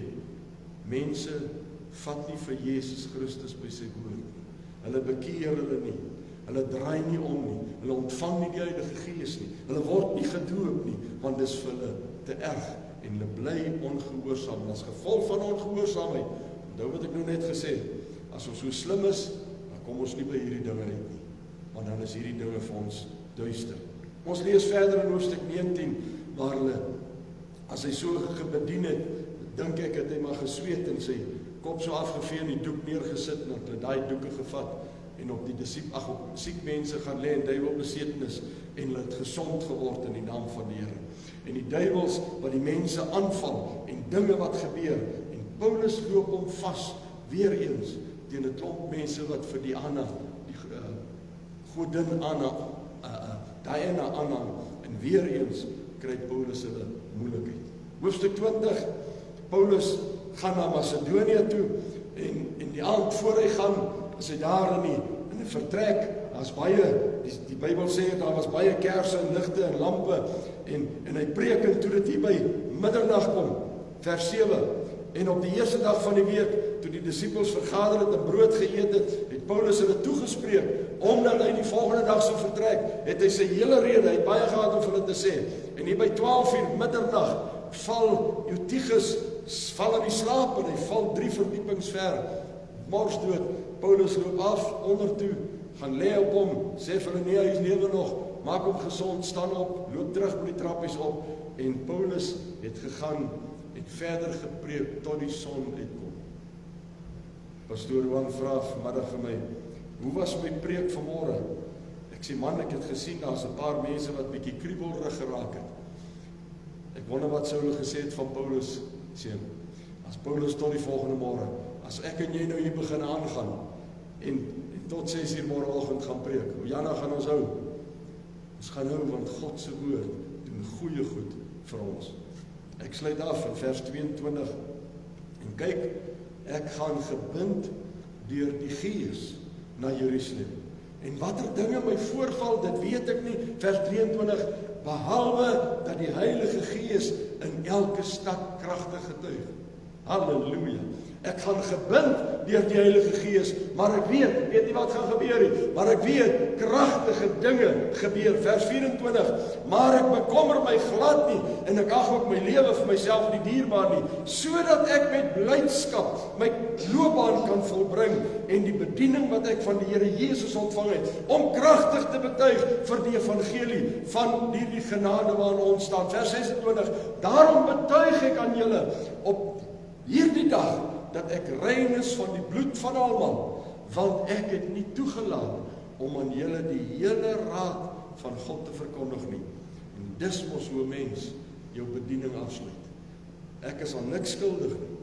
mense vat nie vir Jesus Christus by sy woord. Hulle bekeer hulle nie, hulle draai nie om nie, hulle ontvang nie die Heilige Gees nie, hulle word nie gedoop nie, want dis vir hulle te erg, en hulle bly ongehoorsaam, en as gevolg van ongehoorsaamheid, onthou wat ek nou net gesê, as ons so slim is, dan kom ons nie by hierdie dinge uit nie, want dan is hierdie dinge vir ons duister. Ons lees verder in hoofstuk 19, waar hulle, as hy so gebedien het, dink ek het hy maar gesweet en sy kop so afgevee en die doek neergesit, en het hulle daai doeke gevat, en op die op siek mense gaan lê in duiwelbesetenis, en hulle het gesond geword in die naam van die Here. En die duiwels wat die mense aanval, en dinge wat gebeur, en Paulus loop hom vas, weer eens, teen 'n klomp mense wat vir die Anna, die godin Anna, Diana aanhang, en weer eens kry Paulus hulle moeilikheid. Hoofstuk 20, Paulus gaan na Macedonië toe, en die aand voor hy gaan, is hy daar in 'n vertrek, daar's baie, die Bybel sê, daar was baie kersse en ligte en lampe, en hy preek, en toe dit hier by middernag kom, vers 7, en op die eerste dag van die week, toe die disippels vergader het en brood geëet het Paulus hulle toegespreek, omdat hy die volgende dag sou vertrek, het hy sy hele rede, hy het baie gehad om vir hulle te sê, en hier by 12 uur middernag, val Eutychus, val in die slaap, en hy val 3 verdiepings ver, morsdood. Paulus loop af, ondertoe, gaan lê op hom, sê vir hulle, nee, hy is lewe nog, maak hom gesond, staan op, loop terug met die trappies op, en Paulus het gegaan, en verder gepreek, tot die son uitkom. Pastoor Johan vra vanmiddag vir my, hoe was my preek vanmôre? Ek sê, man, ek het gesien, daar's 'n paar mense wat bietjie kriebelrig geraak het. Ek wonder wat sou hulle gesê het van Paulus, seun. As Paulus tot die volgende môre, as ek en jy nou hier begin aangaan, en tot 6 uur môreoggend gaan preek, hoe Jana gaan ons hou? Ons gaan hou, want God se woord doen goeie goed vir ons. Ek sluit af in vers 22, en kyk, ek gaan gebind deur die Gees na Jerusalem. En watter dinge my voorval, dit weet ek nie, vers 23, behalwe dat die Heilige Gees in elke stad kragtig getuig. Halleluja. Ek gaan gebind deur die Heilige Gees, maar ek weet nie wat gaan gebeur nie, maar ek weet, kragtige dinge gebeur. Vers 24, maar ek bekommer my glad nie, en ek ag ook my lewe vir myself nie dierbaar nie, sodat ek met blydskap my loopbaan kan volbring, en die bediening wat ek van die Here Jesus ontvang het, om kragtig te betuig vir die evangelie van die genade waarin ons staan. Vers 26, daarom betuig ek aan julle op hierdie dag, dat ek rein is van die bloed van almal, want ek het nie toegelaat om aan julle die hele raad van God te verkondig nie. En dis mos hoe 'n mens jou bediening afsluit. Ek is aan niks skuldig nie.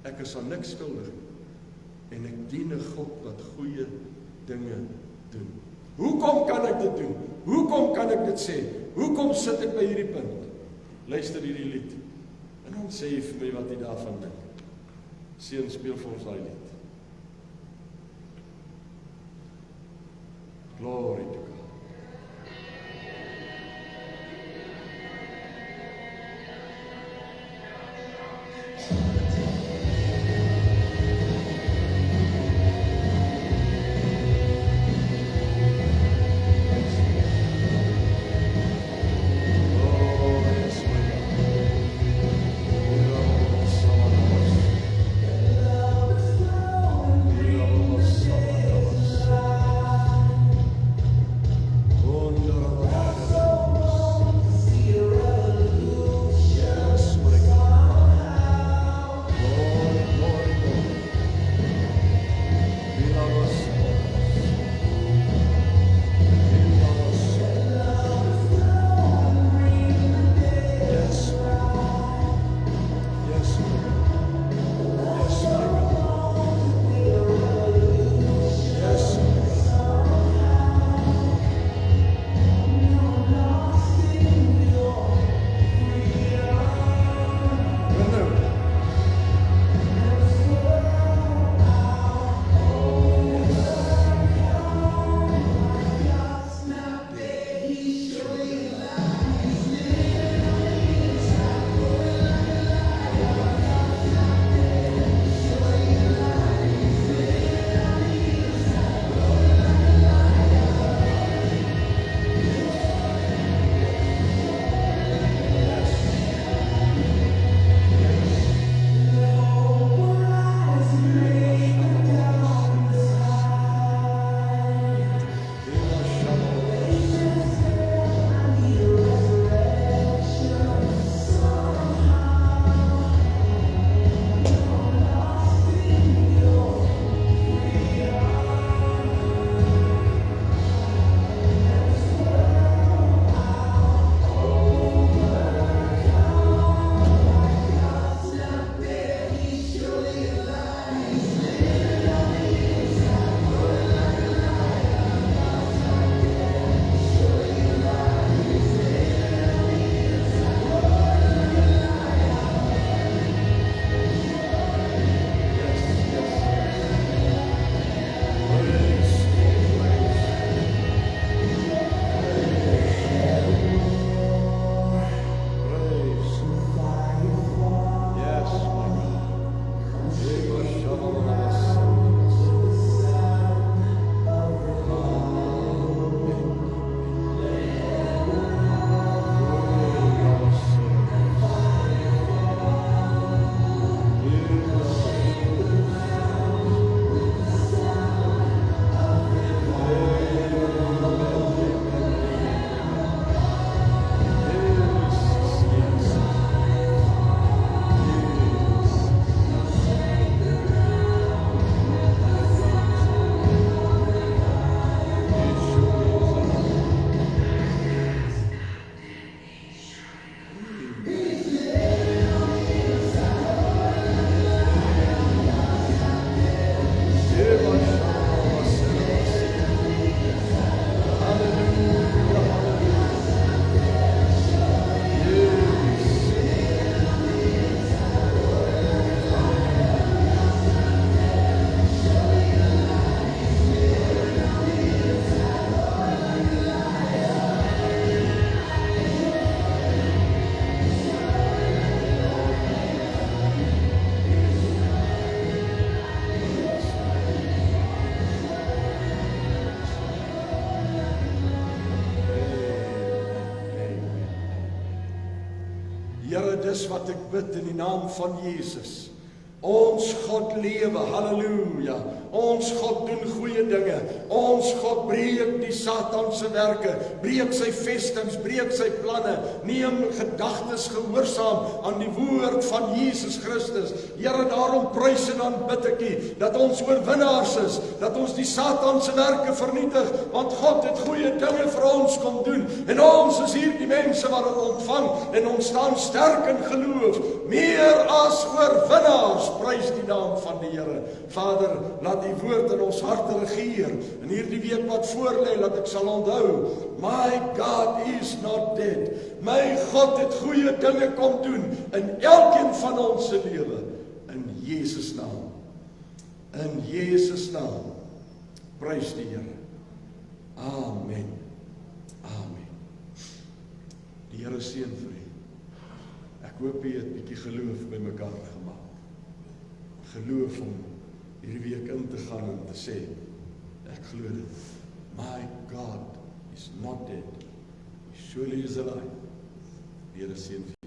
Ek is aan niks skuldig nie. En ek dien 'n God wat goeie dinge doen. Hoekom kan ek dit doen? Hoekom kan ek dit sê? Hoekom sit ek by hierdie punt? Luister hierdie lied. En dan sê jy vir my wat jy daarvan dink. Seun, speel vir ons daai lied. Glory to God. Here, dis wat ek bid in die naam van Jesus. Ons God lewe, halleluja. Ons God doen goeie dinge. Ons God breek die Satan se werke, breek sy vestings, breek sy planne, neem gedagtes gehoorsaam aan die woord van Jesus Christus. Here, daarom prys en aanbid ek U, dat ons oorwinnaars is, dat ons die Satan se werke vernietig, want God het goeie dinge vir ons kom doen, en ons is hier die mense wat dit ontvang, en ons staan sterk in geloof, meer as oorwinnaars. Prys die naam van die Here. Vader, laat die woord in ons harte regeer. En hierdie week wat voorlê, laat ek sal onthou, my God is not dead. My God het goeie dinge kom doen in elkeen van ons se lewe. In Jesus naam. In Jesus naam. Prys die Here. Amen. Amen. Die Here seën vir u. Ek hoop u het 'n bietjie geloof by mekaar gemaak. Geloof om hierdie week in te gaan en te sê, ek glo dit. My God is not dead. Surely is alive. Die Here seën vir